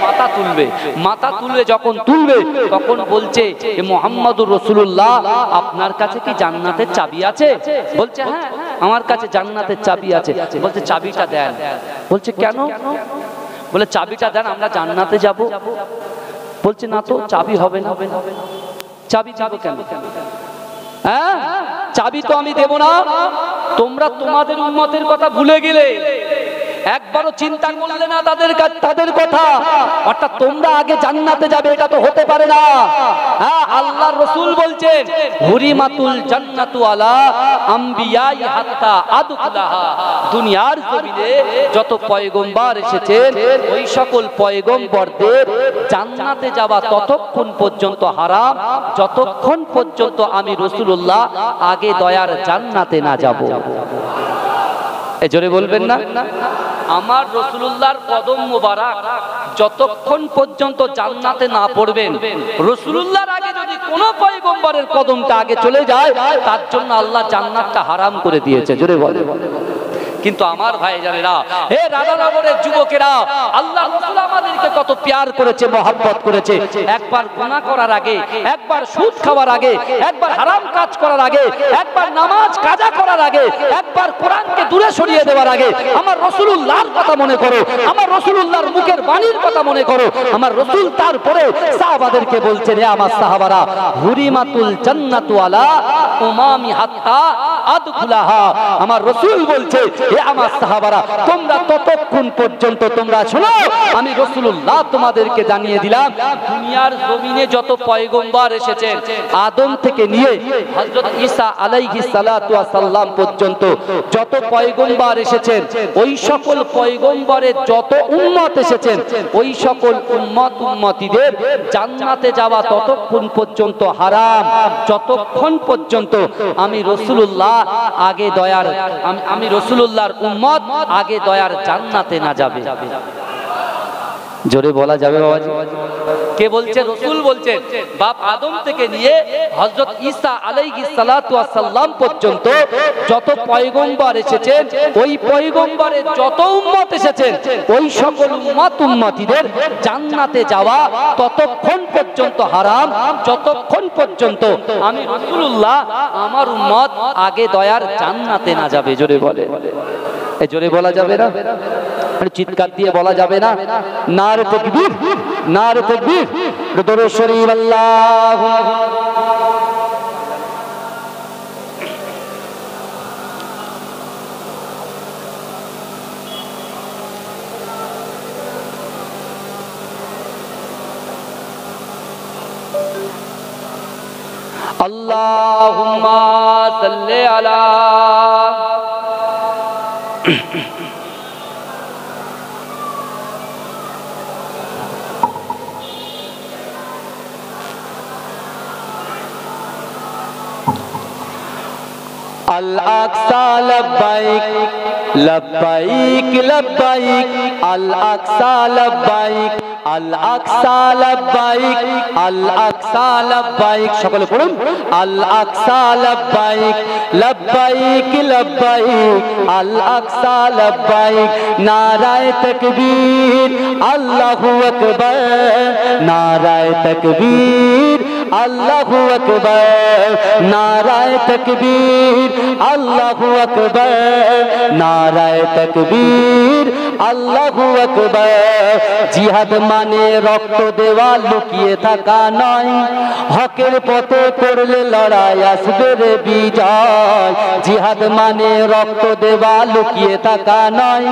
মাথা তুলবে, মাথা তুলবে, যখন তুলবে তখন বলছে, এ মুহাম্মদুর রাসূলুল্লাহ, আপনার কাছে কি জান্নাতের চাবি আছে? বলছে, হ্যাঁ আমার কাছে জান্নাতের চাবি আছে। বলছে, চাবিটা দেন। বলছে, কেন? বলে, চাবিটা দেন, আমরা জান্নাতে যাব। বলছে, না তো, চাবি হবে না। চাবি চাবো কেন? হ্যাঁ, চাবি তো আমি দেব না। তোমরা তোমাদের উম্মতের কথা ভুলে গেলে, একবারও চিন্তা করলে না তাদের কথা। অর্থাৎ তোমরা আগে জান্নাতে যাবে, এটা তো হতে পারে না। হ্যাঁ, আল্লাহর রাসূল বলছেন, হুরিমাতুল জান্নাতু আলা আমবিয়াই হাত্তা আদখুলাহা। দুনিয়ার জমিনে যত পয়গম্বর এসেছেন, ওই সকল পয়গম্বরদের জান্নাতে যাওয়া ততক্ষণ পর্যন্ত হারাম, যতক্ষণ পর্যন্ত আমি রাসূলুল্লাহ আগে দয়ার জান্নাতে না যাব। এই জোরে বলবেন না? আমার রাসূলুল্লাহর কদম মোবারক যতক্ষণ পর্যন্ত জান্নাতে না পড়বেন, রাসূলুল্লাহর আগে যদি কোন পয়গম্বরের কদমটা আগে চলে যায়, তার জন্য আল্লাহ জান্নাতটা হারাম করে দিয়েছে। জোরে বলে। কিন্তু আমার ভাইজানেরা, হে রাধানগরের যুবকেরা, আল্লাহ রাসূল আমাদেরকে কত প্যার করেছে, মহব্বত করেছে। একবার গুনাহ করার আগে, একবার সুদ খাওয়ার আগে, একবার হারাম কাজ করার আগে, একবার নামাজ কাজা করার আগে, একবার কোরআনকে দূরে সরিয়ে দেওয়ার আগে আমার রাসূলুল্লাহর কথা মনে করো, আমার রাসূলুল্লাহর মুখের বাণীর কথা মনে করো। আমার রাসূল তারপরে সাহাবাদেরকে বলছেন, হে আমার সাহাবারা, হুরিমাতুল জান্নাতু আলা উমামি হাত্তা আদখুলাহা। আমার রাসূল বলছে, হে আমার সাহাবারা, তোমরা ততক্ষণ পর্যন্ত তোমরা শোনো, আমি রাসূলুল্লাহ তোমাদেরকে জানিয়ে দিলাম, দুনিয়ার জমিনে যত পয়গম্বর এসেছেন, আদম থেকে নিয়ে হযরত ঈসা আলাইহিস সালাতু ওয়াস সালাম পর্যন্ত যত পয়গম্বর এসেছেন, ওই সকল পয়গম্বরের যত উম্মত এসেছেন, ওই সকল উম্মতিদের জান্নাতে যাওয়া ততক্ষণ পর্যন্ত হারাম, যতক্ষণ পর্যন্ত আমি রাসূলুল্লাহ আগে দয়ার আমি রাসূলুল্লাহর উম্মত আগে দয়ার জান্নাতে না যাবে। জোরে বলা যাবে বাবাজি? কে বলছে? রাসূল বলছেন, বাপ আদম থেকে নিয়ে হযরত ঈসা আলাইহিস সালাতু ওয়াস সালাম পর্যন্ত যত পয়গম্বর এসেছেন, ওই পয়গম্বরের যত উম্মত এসেছেন, ওই সকল উম্মতিদের জান্নাতে যাওয়া ততক্ষণ পর্যন্ত হারাম, যতক্ষণ পর্যন্ত আমি রাসূলুল্লাহ আমার উম্মত আগে দয়ার জান্নাতে না যাবে। জোরে বলে। এই জোরে বলা যাবে না? চিৎকার দিয়ে বলা যাবে না? নারে তাকবীর, নারে তাকবীর। দরুদ শরীফ আল্লাহু আল্লাহুম্মা সাল্লি আলা الأقصى لبيك لبيك لبيك الأقصى لبيك الأقصى لبيك الأقصى لبيك সকলে পড়ুন الأقصى لبيك لبيك لبيك الأقصى لبيك নারায়ে তাকবীর আল্লাহু আকবার নারায়ে তাকবীর আল্লাহু আকবার নারায়ে তাকবীর আল্লাহু আকবার নারায়ে তাকবীর আল্লাহু আকবার জিহাদ মানে রক্ত দেওয়া লুকিয়ে থাকা নয় হকের পথে করলে লড়াই আসবে রে বিজয় জিহাদ মানে রক্ত দেওয়া লুকিয়ে থাকা নয়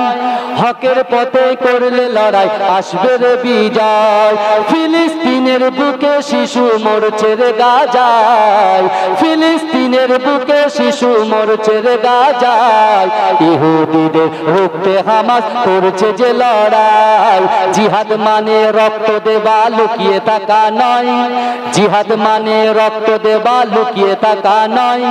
হকের পথে করলে লড়াই আসবে রে বিজয় ফিলিস্তিনের বুকে শিশু মরছে রে গাজায় ফিলিস্তিনের বুকে শিশু মরছে রে গাজায় ইহুদিদের রুখতে হামাস করছে যে লড়াই জিহাদ মানে রক্ত দেওয়া লুকিয়ে থাকা নয় জিহাদ মানে রক্ত দেওয়া লুকিয়ে থাকা নয়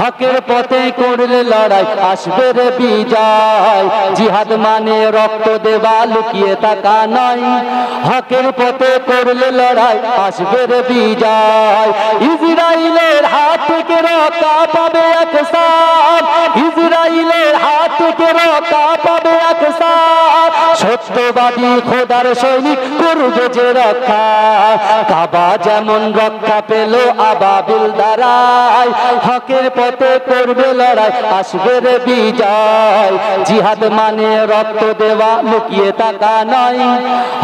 হকের পথে করলে লড়াই আসবে রে বিজয় জিহাদ মানে রক্ত দেওয়া লুকিয়ে থাকা নয় হকের পথে করলে লড়াই আসবে রে বিজয় ইসরাইলের হাত থেকে রক্ষা পাবে আকসার ইসরাইলের হাত থেকে রক্ষা পাবে আকসার সত্যবাদী খোদার সৈনিক করবে যে রক্ষা কাবা যেমন রক্ষা পেল আবাবিল দ্বারাই হকের পথে করবে লড়াই আসবে রে বিজয় জিহাদ মানে রক্ত দেওয়া লুকিয়ে থাকা নয়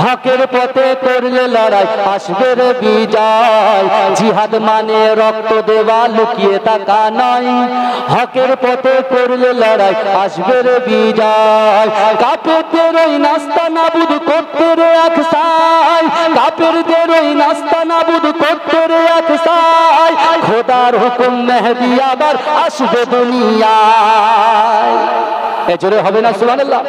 হকের পথে করলে লড়াই আসবে রে বিজয় জিহাদ মানে রক্ত দেওয়া লুকিয়ে থাকা নয় হকের পথে করলে লড়াই আসবে রে বিজয় কাফেরদের ওই নাস্তা নাবুদ করতে রে আকসাই কাফেরদের ওই নাস্তা নাবুদ করতে রে আকসাই খোদার হুকুম মেহেদী আবার আসবে দুনিয়ায় এজোরে হবে না সুবহানাল্লাহ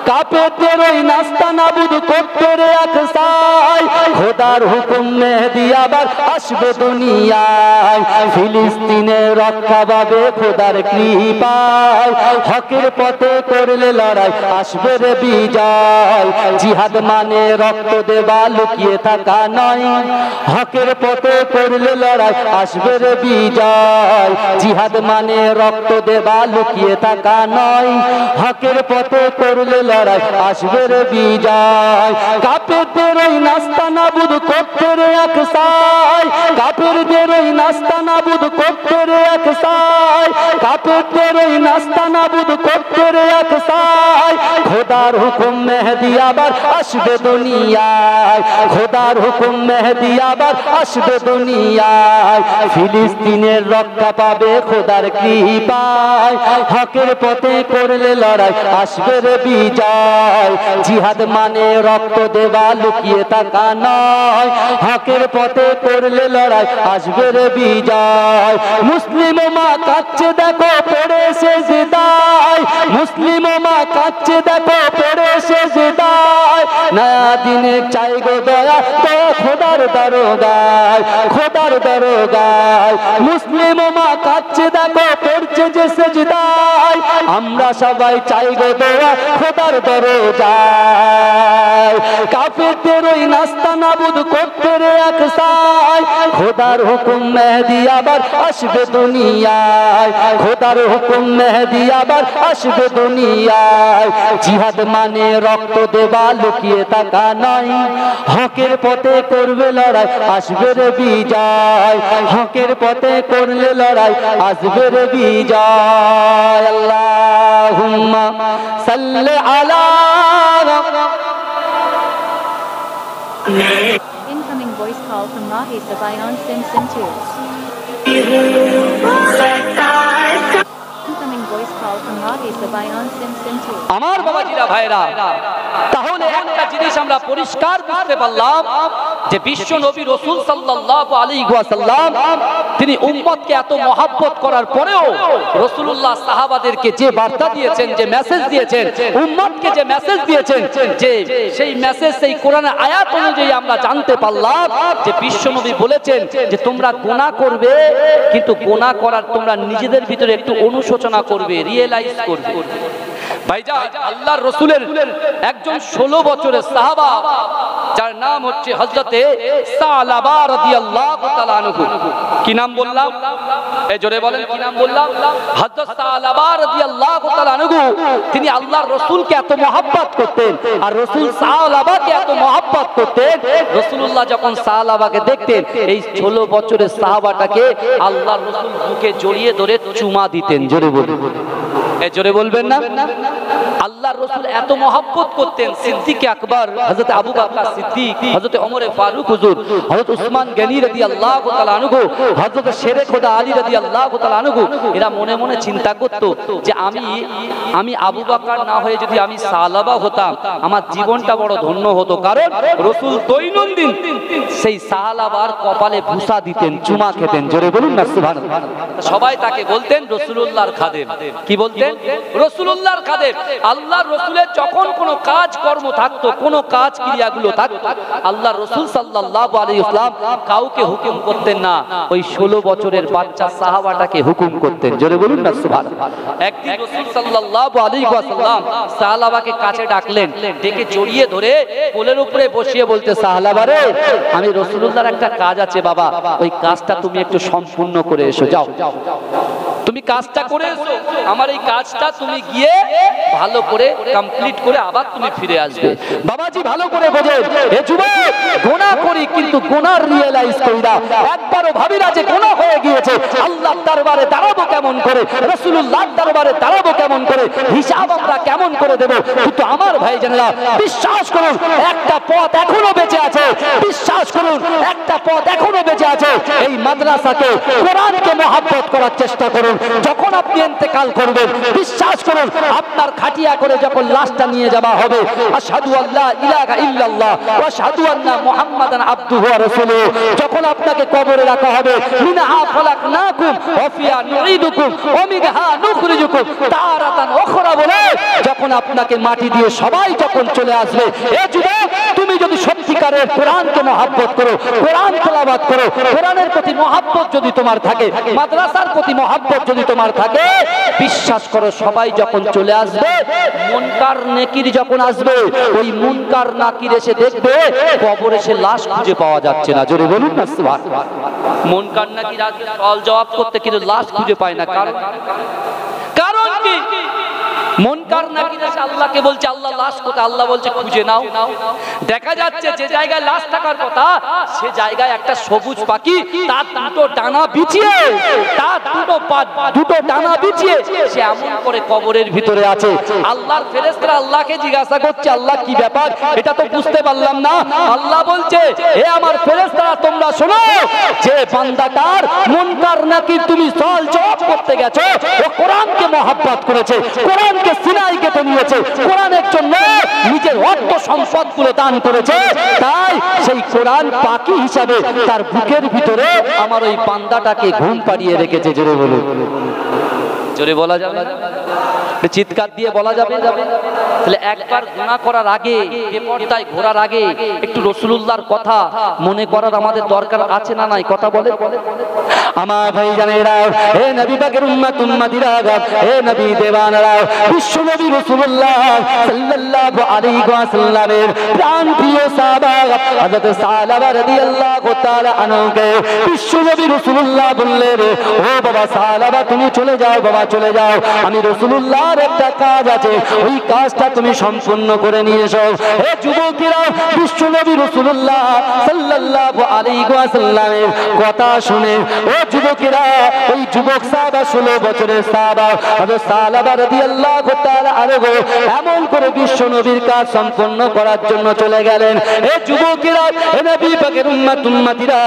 কাফেরদের ওই নাস্তা নাবুদ করতে রে আকসাই খোদার হুকুম মেহেদী আবার আসবে দুনিয়ায় ফিলিস্তিনে রক্ষা পাবে খোদার কৃপায় হকের পথে করলে লড়াই আসবে রে বিজয় জিহাদ মানে রক্ত দেওয়া লুকিয়ে থাকা নয় হকের পথে করলে লড়াই আসবে রে বিজয় জিহাদ মানে রক্ত দেওয়া লুকিয়ে থাকা নয় হকের পথে করলে লড়াই আসবে রে বিজয় কাফেরদের ওই নাস্তা নাবুদ করতে রে আকসাই কাফেরদের ওই নাস্তা নাবুদ করতে রে আকসাই কাফেরদের ওই নাস্তা নাবুদ করতে রে আকসাই খোদার হুকুম মেহেদী আবার আসবে দুনিয়ায় খোদার হুকুম মেহেদী আবার আসবে দুনিয়ায় ফিলিস্তিনের রক্ষা পাবে খোদার কৃপায় হকের পথে করলে লড়াই আসবে রে বিজয় জিহাদ মানে রক্ত দেওয়া লুকিয়ে থাকা নয় হকের পথে করলে লড়াই আসবে রে বিজয় মুসলিম মা কাচ্ছে দেখো পড়ে সেজদায় মুসলিম মা কাচ্ছে দেখো পড়ে সেজদায় নয়া দিনে চাই গো দয়া তো খোদার দরগায় খোদার দরগায় মুসলিম মা কাচ্ছে দেখো পড়ছে যে সেজদায় আমরা সবাই চাই গো দয়া খোদার দরজায় কাফেরদের ওই নাস্তা নাবুদ করতে রে আকসাই খোদার হুকুম মেহেদী আবার আসবে দুনিয়ায় খোদার হুকুম মেহেদী আবার আসবে দুনিয়ায় জিহাদ মানে রক্ত দেওয়া লুকিয়ে থাকা নয় হকের পথে করবে লড়াই আসবে রে বিজয় হকের পথে করলে লড়াই আসবে রে বিজয় আল্লাহুম্মা সাল্লি আলা Incoming voice voice call from Rahi Sabayan Sim Sim 2. Incoming voice call from Rahi Sabayan Sim Sim 2. আমার বাবাজিরা ভাইরা, তাহলে একটা জিনিস আমরা পরিষ্কার বুঝতে পারলাম যে বিশ্ব নবী রাসূল সাল্লাল্লাহু আলাইহি ওয়াসাল্লাম তিনি উম্মতকে এত মহব্বত করার পরেও রাসূলুল্লাহ সাহাবাদেরকে যে বার্তা দিয়েছেন, যে মেসেজ দিয়েছেন, উম্মতকে যে মেসেজ দিয়েছেন, যে সেই মেসেজ সেই কোরআনের আয়াত অনুযায়ী আমরা জানতে পারলাম যে বিশ্ব নবী বলেছেন যে তোমরা গুনাহ করবে, কিন্তু গুনাহ করার তোমরা নিজেদের ভিতরে একটু অনুশোচনা করবে, রিয়েলাইজ করবে। ভাইজান, আল্লাহর রাসূলের একজন 16 বছরের সাহাবা যার নাম হচ্ছে হযরতে সালাবা রাদিয়াল্লাহু তাআলা আনহু। কি নাম বললাম? এই জোরে বলেন, কি নাম বললাম? হযরত সালাবা রাদিয়াল্লাহু তাআলা আনহু তিনি আল্লাহর রাসূলকে এত মহব্বত করতেন, আর রাসূল সালাবাকে এত মহব্বত করতেন। রাসূলুল্লাহ যখন সালাবাকে দেখতেন, এই 16 বছরের সাহাবাটাকে আল্লাহর রাসূল বুকে জড়িয়ে ধরে চুমা দিতেন। জোরে বলুন, এই জোরে বলবেন না? আল্লাহর রাসূল এত মহব্বত করতেন। সিদ্দিক আকবর, হযরত আবু বকর সিদ্দিক, হযরত ওমর ফারুক হুজুর, হযরত উসমান গনি রাদিয়াল্লাহু তাআলা আনহু, হযরত শেরে খোদা আলী রাদিয়াল্লাহু তাআলা আনহু, এরা মনে মনে চিন্তা করত যে আমি আবু বকর না হয়ে যদি আমি সালাবা হতাম, আমার জীবনটা বড় ধন্য হতো। কারণ রাসূল দৈনন্দিন সেই সাহালাবার কপালে ভুসা দিতেন, চুমা খেতেন। জোরে বলুন না সুবহানাল্লাহ। সবাই তাকে বলতেন রাসূলুল্লাহর খাদেম। কি বলতেন? রাসূলুল্লাহর খাদেম। আল্লাহর রাসূলের যখন কোনো কাজ কর্ম থাকতো, কোনো কাজ ক্রিয়াগুলো থাকতো, আল্লাহর রাসূল সাল্লাল্লাহু আলাইহি ওয়াসাল্লাম কাউকে হুকুম করতেন না, ওই 16 বছরের বাচ্চা সাহাবাটাকে হুকুম করতেন। জোরে বলুন না সুবহানাল্লাহ। একদিন রাসূল সাল্লাল্লাহু আলাইহি ওয়াসাল্লাম সাহাবাকে কাছে ডাকলেন, ডেকে জড়িয়ে ধরে কোলের উপরে বসিয়ে বলতে, সাহাবা রে, আমি রাসূলুল্লাহর একটা কাজ আছে বাবা, ওই কাজটা তুমি একটু সম্পূর্ণ করে এসো। যাও, তুমি কাজটা করে এসো, আমার এই কাজটা তুমি গিয়ে ভালো করে কমপ্লিট করে আবার তুমি ফিরে আসবে। বাবাজি ভালো করে বোঝেন, এ যুবক, গুনাহ করি কিন্তু গুনাহ রিয়েলাইজ করি না, একবারও ভাবি না যে গুনাহ হয়ে গিয়েছে, আল্লাহর দরবারে দাঁড়াবো কেমন করে, রাসূলুল্লাহর দরবারে দাঁড়াবো কেমন করে, হিসাব আমরা কেমন করে দেব। কিন্তু আমার ভাইজানেরা, বিশ্বাস করুন একটা পথ এখনো বেঁচে আছে, বিশ্বাস করুন একটা পথ এখনো বেঁচে আছে। এই মাদ্রাসাকে, কোরআনকে মহব্বত করার চেষ্টা করুন। যখন আপনি ইন্তেকাল করবেন, বিশ্বাস করুন আপনার খাটিয়া করে যখন লাশটা নিয়ে যাওয়া হবে, আশহাদু আল্লা ইলাহা ইল্লাল্লাহ ওয়া আশহাদু আন্না মুহাম্মাদান আবদুহু ওয়া রাসূলুহু, যখন আপনাকে কবরে রাখা হবে, মিনহা খলাকনাকুম ওয়া ফিহা নুঈদুকুম ওয়া মিনহা নুখরিজুকুম তারাতান উখরা বলে যখন আপনাকে মাটি দিয়ে সবাই যখন চলে আসবে, এ যুবক, তুমি যদি সত্যিকারের কোরআনকে মহব্বত করো, কোরআন তেলাওয়াত করো, কোরআনের প্রতি মহব্বত যদি তোমার থাকে, মাদ্রাসার প্রতি মহব্বত যদি তোমার থাকে, বিশ্বাস করো সবাই যখন চলে আসবে, মুনকার নেকির যখন আসবে, ওই মুনকার নাকির এসে দেখবে কবরে সে লাশ খুঁজে পাওয়া যাচ্ছে না। জোরে বলুন না সুবহানাল্লাহ। মুনকার নাকির আজকে সওয়াল জবাব করতে কিন্তু লাশ খুঁজে পায় না। কারণ কি? মুনকার নাকির এসে আল্লাহকে বলছে, আল্লাহ লাশ কোথায়? আল্লাহ বলছে খুঁজে নাও। দেখা যাচ্ছে যে জায়গায় লাশ থাকার কথা, সে জায়গায় একটা সবুজ পাখি তার দুটো ডানা বিছিয়ে, তার দুটো ডানা বিছিয়ে সে এমন করে কবরের ভিতরে আছে। আল্লাহর ফেরেশতারা আল্লাহকে জিজ্ঞাসা করছে, আল্লাহ কি ব্যাপার, এটা তো বুঝতে পারলাম না। আল্লাহ বলছে, হে আমার ফেরেশতারা, তোমরা শোনো, যে বান্দাটার মুনকার নাকির তুমি সওয়াল জবাব করতে গেছো, ও কোরআনকে মহব্বত করেছে, কোরআনকে সিনাই কেটে নিয়েছে, কোরআনের জন্য নিজের অর্থ সম্পদগুলো দান করেছে, তাই সেই কোরআন পাখি হিসাবে তার বুকের ভিতরে আমার ওই বান্দাটাকে ঘুম পাড়িয়ে রেখেছে। জোরে বলুন, জোরে বলা যাবে, চিৎকার দিয়ে বলা যাবে। তাহলে একবার গুনাহ করার আগে, বেপরদায় ঘোরার আগে একটু রাসূলুল্লাহর কথা মনে করার আমাদের দরকার আছে না নাই? কথা বলে আমার ভাইজানেরা, হে নবী পাকের উম্মত উম্মতিরা, হে নবী দেওয়ানারা, বিশ্ব নবী রাসূলুল্লাহ সাল্লাল্লাহু আলাইহি ওয়াসাল্লামের প্রাণপ্রিয় সাহাবা হযরত সালাবা রাদিয়াল্লাহু তাআলা আনহুকে বিশ্ব নবী রাসূলুল্লাহ বললেন, ও বাবা সালাবা, তুমি চলে যাও বাবা, চলে যাও, আমি রাসূলুল্লাহর একটা কাজ আছে, ওই কাজটা তুমি সম্পূর্ণ করে নিয়ে এসো। হে যুবকেরা, বিশ্ব নবী রাসূলুল্লাহ সাল্লাল্লাহু সাল্লাল্লাহু আলাইহি ওয়াসাল্লামের কথা শুনে ও যুবকেরা, ওই যুবক সাহাবা 16 বছরের সাহাবা হযরত সালাবা রাদিয়াল্লাহু তাআলা আনহু এমন করে বিশ্ব নবীর কাজ সম্পন্ন করার জন্য চলে গেলেন। এ যুবকেরা, এ নবী পাকের উম্মতিরা,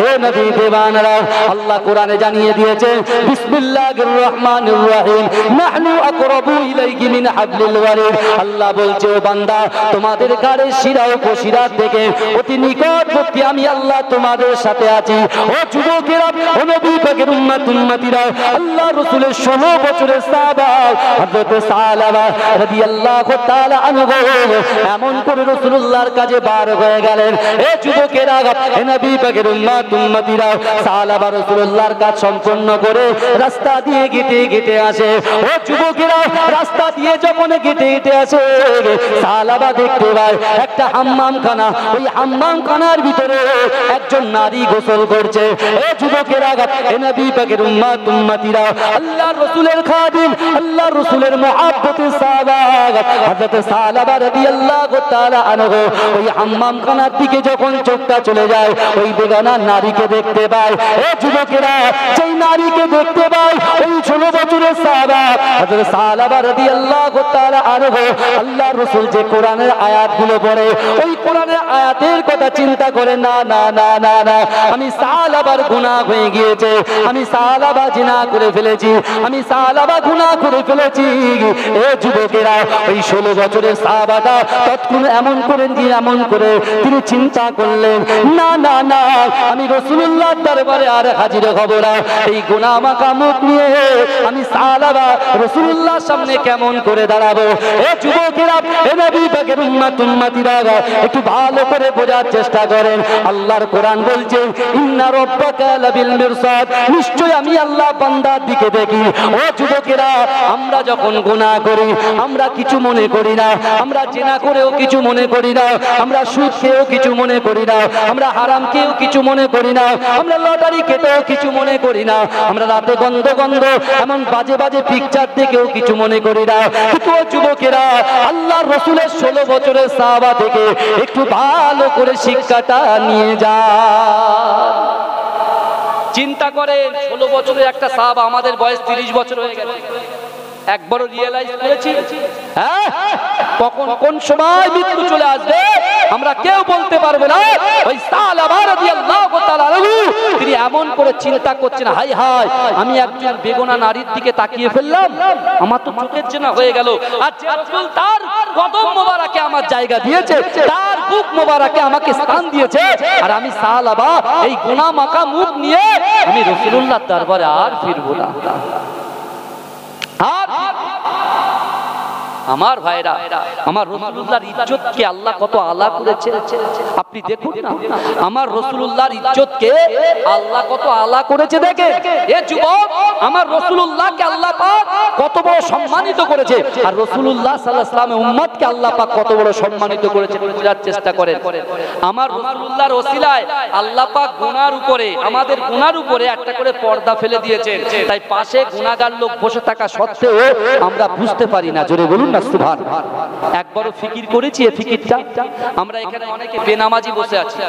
এ নবী দেওয়ানারা, আল্লাহ কোরআনে জানিয়ে দিয়েছে বিসমিল্লাহির রহমানির রহিম নাহনু আকরাবু ইলাইহি মিন হাবলিল ওয়ারিদ। আল্লাহ বলছে, ও বান্দা, তোমাদের ঘাড়ের শিরা ও উপশিরা থেকে অতি নিকটবর্তী আমি আল্লাহ তোমাদের সাথে আছি। ও যুবকেরা, ও নবী পাকের উম্মতিরা, আল্লাহ রাসূলের 16 বছরের সাহাবা হযরত সালাবা রাদিয়াল্লাহু তাআলা আনহু এমন করে রাসূলুল্লাহর কাছে বার হয়ে গেলেন। এ যুবকেরা, এ নবী পাকের উম্মতিরা, সালাবা রাসূলুল্লাহর কাজ সম্পন্ন করে রাস্তা দিয়ে হেঁটে হেঁটে আসে। ও যুবকেরা, রাস্তা দিয়ে যখন হেঁটে হেঁটে আসে, সালাবা দেখতে পায় একটা হাম্মামখানা। ওই হাম্মামখানার ভিতরে একজন নারী গোসল করছে। এ যুবকেরা, এ নবী পাকের উম্মতিরা, আল্লাহর রাসূলের খাদিম, আল্লাহর রাসূলের মুহাব্বতের সাহাবা হযরত সালাবা রাদিয়াল্লাহু তাআলা আনহু ওই হাম্মামখানার দিকে যখন চোখটা চলে যায়, ওই বেগানা নারীকে দেখতে পায়। এ যুবকেরা, যেই নারীকে দেখতে পায়, ওই 16 বছরের সাহাবা হযরত সালাবা রাদিয়াল্লাহু তাআলা আনহু আল্লাহর রাসূল যে কোরআনের আয়াতগুলো পড়ে, ওই কোরআনের আয়াতের কথা চিন্তা করে, না না না না না, আমি সালাবার গুনাহ হয়ে গিয়েছে, আমি সালাবা জিনা করে ফেলেছি, আমি সালাবা গুনাহ করে ফেলেছি। এ যুবকেরা, ওই 16 বছরের সাহাবাটা তৎক্ষণাৎ এমন করে তিনি চিন্তা করলেন, না না না, আমি রাসূলুল্লাহর দরবারে আর হাজির হব না। এই গুনাহ মাখা মুখ নিয়ে আমি সালাবা রাসূলুল্লাহর সামনে কেমন করে দাঁড়াবো? এ যুবকেরা, এ নবী পাকের উম্মতিরা, একটু ভালো করে বোঝার চেষ্টা করেন। আল্লাহর কোরআন বলছে, ইন্না রাব্বাকা লাবিল মিরসাদ, নিশ্চয় আমি আল্লাহ বান্দার দিকে দেখি। ও যুবকেরা, আমরা যখন গুনাহ করি আমরা কিছু মনে করি না, আমরা জিনা করেও কিছু মনে করি না, আমরা সুদ খেয়েও কিছু মনে করি না, আমরা হারাম খেয়েও কিছু মনে করি না, আমরা লটারি খেতেও কিছু মনে করি না, আমরা রাতে গন্ধ এমন বাজে বাজে পিকচার দেখেও কিছু মনে করি না। কিন্তু ও যুবকেরা, আল্লাহর রাসূলের 16 বছরের সাহাবা থেকে একটু ভালো করে শিক্ষাটা নিয়ে যা। চিন্তা করেন, 16 বছরের একটা সাহাবা, আমাদের বয়স 30 বছর হয়ে গেছে, একবারও রিয়েলাইজ করেছি হ্যাঁ কখন কোন সময় মৃত্যু চলে আসবে আমরা কেউ বলতে পারবো না। ওই সালাবা রাদিয়াল্লাহু তাআলা আনহু তিনি এমন করে চিন্তা করছেন, হাই হাই, আমি একজন বেগুনা নারীর দিকে তাকিয়ে ফেললাম, আমার তো চোখের জেনা হয়ে গেল। আর যে রাসূল তার কদম মোবারকে আমার জায়গা দিয়েছে, তার বুক মোবারকে আমাকে স্থান দিয়েছে, আর আমি সালাবা এই গুনাহ মাখা মুখ নিয়ে আমি রাসূলুল্লাহর দরবারে আর ফিরবো না। আমার ভাইরা, আমার রাসূলুল্লাহর ইজ্জতকে আল্লাহ কত আলা করেছে আপনি দেখুন না। আমার রাসূলুল্লাহর ইজ্জতকে আল্লাহ কত আলা করেছে দেখেন। এ যুবক, আমার রাসূলুল্লাহকে আল্লাহ পাক কত বড় সম্মানিত করেছে, আর রাসূলুল্লাহ সাল্লাল্লাহু আলাইহি ওয়াসাল্লামের উম্মতকে আল্লাহ পাক কত বড় সম্মানিত করেছে বোঝার চেষ্টা করেন। আমার রাসূলুল্লাহর ওসিলায় আল্লাহ পাক গুনার উপরে, আমাদের গুনার উপরে একটা করে পর্দা ফেলে দিয়েছেন, তাই পাশে গুনাহগার লোক বসে থাকা সত্ত্বেও আমরা বুঝতে পারি না। জোরে বলুন না সুবহান। একবারও ফিকির করেছি এই ফিকিরটা? আমরা এখানে অনেকে বেনামাজি বসে আছি,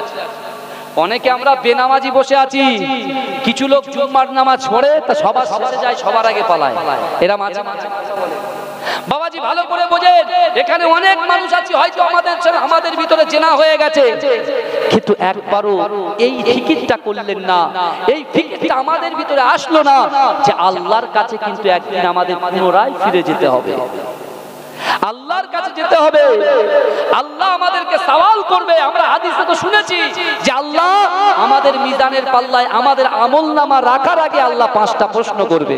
অনেকে আমরা বেনামাজি বসে আছি, কিছু লোক জুম্মার নামাজ পড়ে তা সবার শেষে যায়, সবার আগে পালায়, এরা মাঝে মাঝে বলে। বাবাজি ভালো করে বোঝেন, এখানে অনেক মানুষ আছে হয়তো আমাদের ভিতরে জেনা হয়ে গেছে, কিন্তু একবারও এই ফিকিরটা করলেন না, এই ফিকিরটা আমাদের ভিতরে আসলো না যে আল্লাহর কাছে কিন্তু একদিন আমাদের পুনরায় ফিরে যেতে হবে, আল্লাহর কাছে যেতে হবে, আল্লাহ আমাদেরকে সওয়াল করবে। আমরা হাদিসে তো শুনেছি যে আল্লাহ আমাদের মিজানের পাল্লায় আমাদের আমলনামা রাখার আগে আল্লাহ 5টা প্রশ্ন করবে।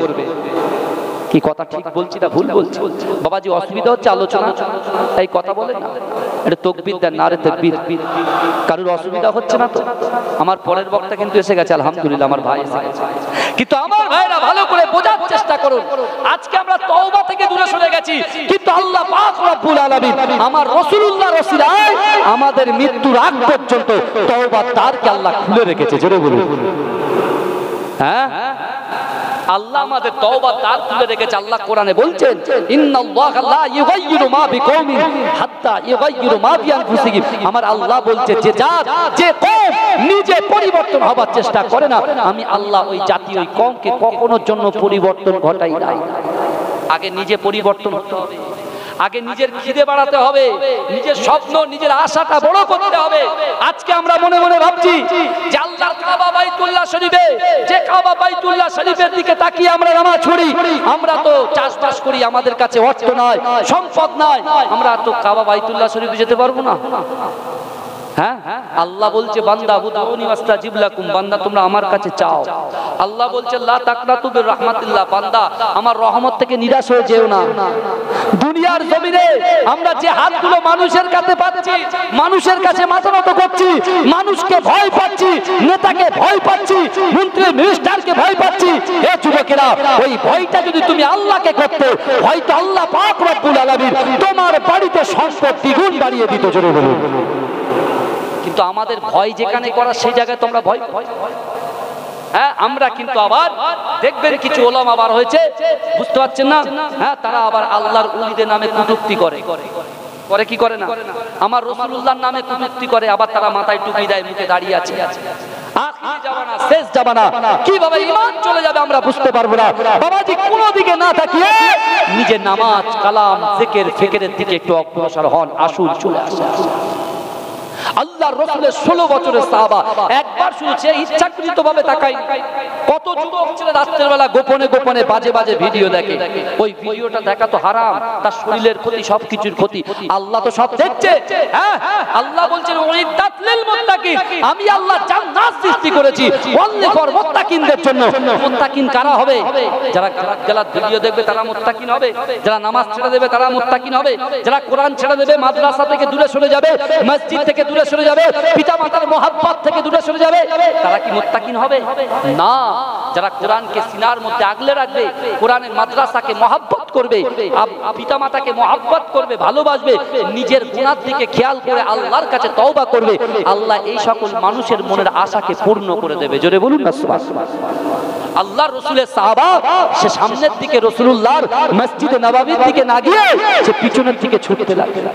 কি কথা ঠিক বলছি না ভুল বলছি? বাবাজি অসুবিধা হচ্ছে আলোচনা, এই কথা বলেন না, এটা তাকবীর দেন, নারে তাকবীর। কারোর অসুবিধা হচ্ছে না তো? আমার পরের বক্তা কিন্তু এসে গেছে, আলহামদুলিল্লাহ আমার ভাই এসে গেছে। কিন্তু আমার ভাইরা ভালো করে বোঝার চেষ্টা করুন, আজকে আমরা তওবা থেকে দূরে সরে গেছি, কিন্তু আল্লাহ পাক রব্বুল আলামিন আমার রাসূলুল্লাহর ওসিলায় আমাদের মৃত্যুর আগ পর্যন্ত তওবার দ্বারকে আল্লাহ খুলে রেখেছে। জোরে বলুন হ্যাঁ, আল্লাহ আমাদের তওবার দ্বার খুলে রেখেছে। আল্লাহ কোরআনে বলছেন, ইন্নাল্লাহা লা ইউগাইয়িরু মা বিকওমিন হাত্তা ইউগাইয়িরু মা বিআনফুসিহিম। আমার আল্লাহ বলছে যে জাত, যে কওম নিজে পরিবর্তন হবার চেষ্টা করে না, আমি আল্লাহ ওই জাতি ওই কওমকে কখনোর জন্য পরিবর্তন ঘটাই না। আগে নিজে পরিবর্তন হতে হবে, আগে নিজের খিদে বাড়াতে হবে, নিজের স্বপ্ন নিজের আশাটা বড় করতে হবে। আজকে আমরা মনে মনে ভাবছি যে আল্লাহর কাবা বাইতুল্লাহ শরীফে, যে কাবা বাইতুল্লাহ শরীফের দিকে তাকিয়ে আমরা নামাজ পড়ি, আমরা তো চাষবাস করি, আমাদের কাছে অর্থ নয়, সম্পদ নয়, আমরা তো কাবা বাইতুল্লাহ শরীফে যেতে পারবো না। হ্যাঁ, আল্লাহ বলছে বান্দা বুদউনি আস্তাজিব লাকুম, বান্দা তোমরা আমার কাছে চাও। আল্লাহ বলছে লা তাকনাতু বির রাহমাতিল্লাহ, বান্দা আমার রহমত থেকে নিরাশ হয়ে যেও না। দুনিয়ার জমিনে আমরা যে হাতগুলো মানুষের কাছে পাচ্ছি, মানুষের কাছে মাথা নত করছি, মানুষকে ভয় পাচ্ছি, নেতাকে ভয় পাচ্ছি, মন্ত্রী মিনিস্টারকে ভয় পাচ্ছি, এ যুবকেরা ওই ভয়টা যদি তুমি আল্লাহকে করতে, হয়তো আল্লাহ পাক রব্বুল আলামিন তোমার বাড়িতে সম্পদ দ্বিগুণ বাড়িয়ে দিত। জোরে বলুন। কিন্তু আমাদের ভয় যেখানে করা সেই জায়গায় তোমরা ভয়, হ্যাঁ, আমরা কিন্তু আবার দেখবেন কিছু ওলামা আবার হয়েছে, বুঝতে পারছেন না, হ্যাঁ, তারা আবার আল্লাহর ওলিদের নামে কটূক্তি করে কি করে না, আমার রাসূলুল্লাহর নামে কটূক্তি করে, আবার তারা মাথায় টুপি দেয়, মুখে দাঁড়িয়ে আছে। আখির জামানা, শেষ জামানা, কিভাবে ঈমান চলে যাবে আমরা বুঝতে পারবো না। বাবাজি কোন দিকে না তাকিয়ে নিজের নামাজ, কালাম, জিকির, ফিকিরের দিকে একটু অগ্রসর হন, আসুন, চলে আসুন। আল্লাহর রাসূলের 16 বছরের সাহাবা একবার শুধু সে ইচ্ছাকৃতভাবে তাকায়, কত যুবক ছেলে রাতের বেলা গোপনে গোপনে বাজে বাজে ভিডিও দেখে, ওই ভিডিওটা দেখা তো হারাম, তার শরীরের ক্ষতি, সবকিছুর ক্ষতি, আল্লাহ তো সব দেখছে। হ্যাঁ, আল্লাহ বলছেন উইদ্দাত লিল মুত্তাকিন, আমি আল্লাহ জান্নাত সৃষ্টি করেছি অনলি ফর মুত্তাকিনদের জন্য। মুত্তাকিন কারা হবে? যারা গালাত ভিডিও দেখবে তারা মুত্তাকিন হবে, যারা নামাজ ছেড়ে দেবে তারা মুত্তাকিন হবে, যারা কোরআন ছেড়ে দেবে, মাদ্রাসা থেকে দূরে সরে যাবে, মসজিদ থেকে দূরে সরে যাবে, পিতা মাতার মহব্বত থেকে দূরে সরে যাবে, তারা কি মুত্তাকিন হবে? না। যারা কোরআনকে সিনার মধ্যে আগলে রাখবে, কোরআনের মাদ্রাসাকে মহব্বত করবে, পিতা মাতাকে মহব্বত করবে, ভালোবাসবে, নিজের গুনাহ দিকে খেয়াল করে আল্লাহর কাছে তওবা করবে, আল্লাহ এই সকল মানুষের মনের আশাকে পূর্ণ করে দেবে। জোরে বলুন না সুবহানাল্লাহ। আল্লাহর রাসূলের সাহাবা সে সামনের দিকে রাসূলুল্লাহর মসজিদে নববীর দিকে না গিয়ে সে পিছনের দিকে ছুটতে লাগলো।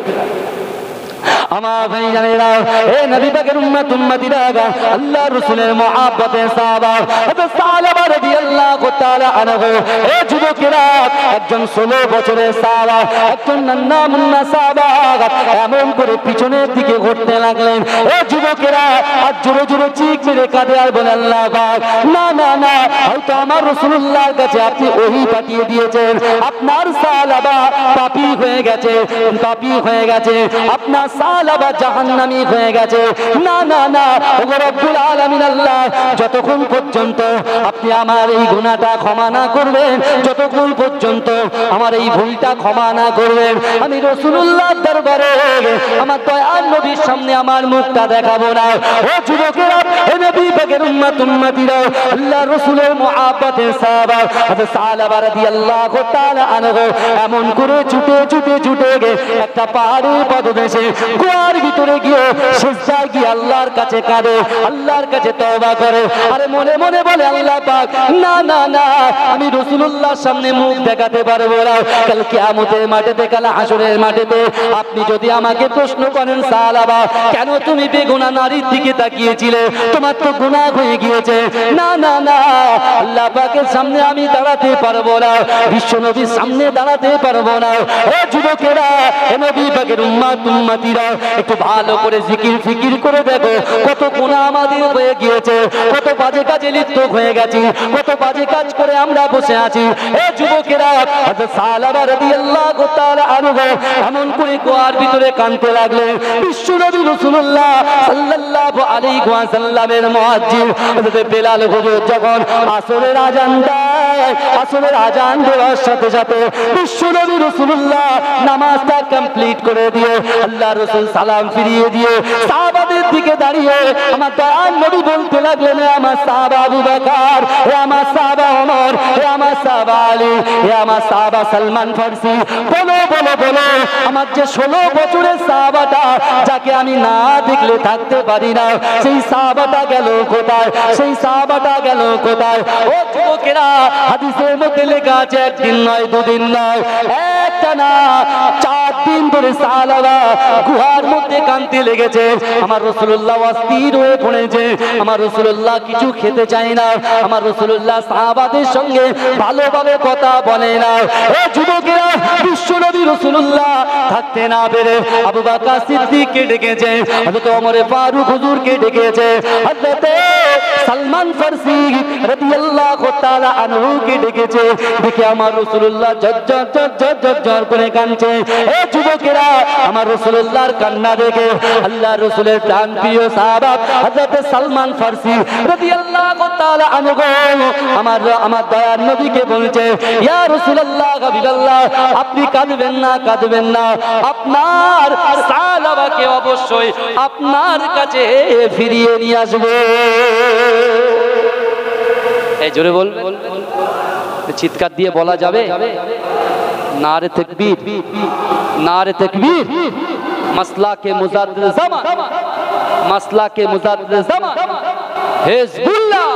আমার ভাই জানেরা, এ নবী পাকের উম্মত উম্মতিরা, আল্লাহর রাসূলের মুহাব্বতের সাহাবা হযরত সালাবা রাদিয়াল্লাহু তাআলা আনহু, এ যুবকেরা, একজন 16 বছরের সাহাবা, একজন নান্না মুন্না সাহাবা এমন করে পিছনের দিকে ঘুরতে লাগলেন। এ যুবকেরা, আর জোরে জোরে চিৎ মেরে কাঁদে আর বলে আল্লাহ পাক, না না না, হয়তো আমার রাসূলুল্লাহর কাছে আপনি ওহী পাঠিয়ে দিয়েছেন, আপনার সালাবা পাপী হয়ে গেছে, পাপী হয়ে গেছে, আপনার সালাবা জাহান্নামী হয়ে গেছে। না না না, ওগো রব্বুল আলামিন আল্লাহ, যতক্ষণ পর্যন্ত আপনি আমার এই গুনাহটা ক্ষমা না করবেন, যতক্ষণ পর্যন্ত আমার এই ভুলটা ক্ষমা না করবেন, আমি রাসূলুল্লাহর দরবারে আমার দয়ার নবীর সামনে আমার মুখটা দেখাবো না। ও যুবকেরা, হে নবী পাকের উম্মত উম্মতিরা, আল্লাহর রাসূলের মুহাব্বতের সাহাবা হযরত সালাবা রাদিয়াল্লাহু তাআলা আনহু এমন করে ছুটে ছুটে ছুটে গিয়ে একটা পাহাড়ের পদদেশে কুয়ার ভিতরে গিয়ে সিজদায় গিয়ে আল্লাহর কাছে কাঁদে, আল্লাহর কাছে তওবা করে, আরে মনে মনে বলে আল্লাহ পাক, না না না, আমি রাসূলুল্লাহর সামনে মুখ দেখাতে পারবো না। কাল কিয়ামতের মাঠেতে, কাল হাসরের মাঠেতে আপনি যদি আমাকে প্রশ্ন করেন, সালাবা কেন তুমি বেগুনাহ নারীর দিকে তাকিয়েছিলে, তোমার তো গুনাহ হয়ে গিয়েছে, না না না, আল্লাহ পাকের সামনে আমি দাঁড়াতে পারবো না, বিশ্ব নবীর সামনে দাঁড়াতে পারবো না। ও যুবকেরা, হে নবী পাকের উম্মত উম্মতিরা, একটু ভালো করে জিকির ফিকির করে দেখো, কত গুনাহ আমাদের হয়ে গিয়েছে, কত বাজে কাজে লিপ্ত হয়ে গেছি, কত বাজে কাজ করে আমরা বসে আছি। এ যুবকেরা, হযরত সালাবা রাদিয়াল্লাহু তাআলা আনহু এমন করে কুয়ার ভিতরে কাঁদতে লাগলেন। বিশ্ব নবী রাসূলুল্লাহ সাল্লাল্লাহু আলাইহি ওয়াসাল্লামের মুয়াজ্জিন হযরত বেলাল হুজুর যখন আসরের আযান দেয়, আসরের আযান দেওয়ার সাথে সাথে বিশ্ব নবী রাসূলুল্লাহ নামাজটা কমপ্লিট করে দিয়ে, আল্লাহর রাসূল সালাম ফিরিয়ে দিয়ে সাহাবাদের দিকে দাঁড়িয়ে আমার দয়ার নবী বলতে লাগলেন, হে আমার সাহাবা আবু বকর, হে আমার সাহাবা ওমর, হে আমার সাহাবা আলী, হে আমার সাহাবা সালমান ফারসি, বলো বলো বলো, আমার যে 16 বছরের সাহাবাটা, যাকে আমি না দেখলে থাকতে পারি না, সেই সাহাবাটা গেল কোথায়, সেই সাহাবাটা গেল কোথায়? ও যুবকেরা, হাদিসের মধ্যে লেখা আছে একদিন নয়, দুদিন নয়, একটা না 4 দিন ধরে সাহাবারা গুহার মধ্যে কাঁদতে লেগেছে। আমার রাসূলুল্লাহ অস্থির হয়ে পড়েছে, আমার রাসূলুল্লাহ কিছু খেতে চায় না, আমার রাসূলুল্লাহ সাহাবাদের সঙ্গে ভালোভাবে কথা বলে না। এ যুবকেরা, বিশ্বনবী রাসূলুল্লাহ থাকতে না পেরে আবু বকর সিদ্দিককে ডেকেছে, হযরত ওমর ফারুক হুজুরকে ডেকেছে, হযরত সালমান ফারসি রাদিয়াল্লাহু তাআলা আনহুকে ডেকেছে। দেখে আমার রাসূলুল্লাহ ঝরঝর করে কাঁদছে। এ যুবকেরা, আমার রাসূলুল্লাহর কান্না দেখে আল্লাহর রাসূলের প্রাণপ্রিয় সাহাবা হযরত সালমান ফারসি রাদিয়াল্লাহু তাআলা আনহু আমার দয়ার নবীকে বলছে, ইয়া রাসূলুল্লাহ, হাবিবাল্লাহ, আপনি কাঁদবেন না, কাঁদবেন না, আপনার সাহাবাকে অবশ্যই আপনার কাছে ফিরিয়ে নিয়ে আসবে। এই জোরে বলবেন, চিৎকার দিয়ে বলা যাবে? নারে তাকবীর, নারে তাকবীর। মাসলা কে মুজাদ্দিদ জামান, মাসলা কে মুজাদ্দিদ জামান হিজবুল্লাহ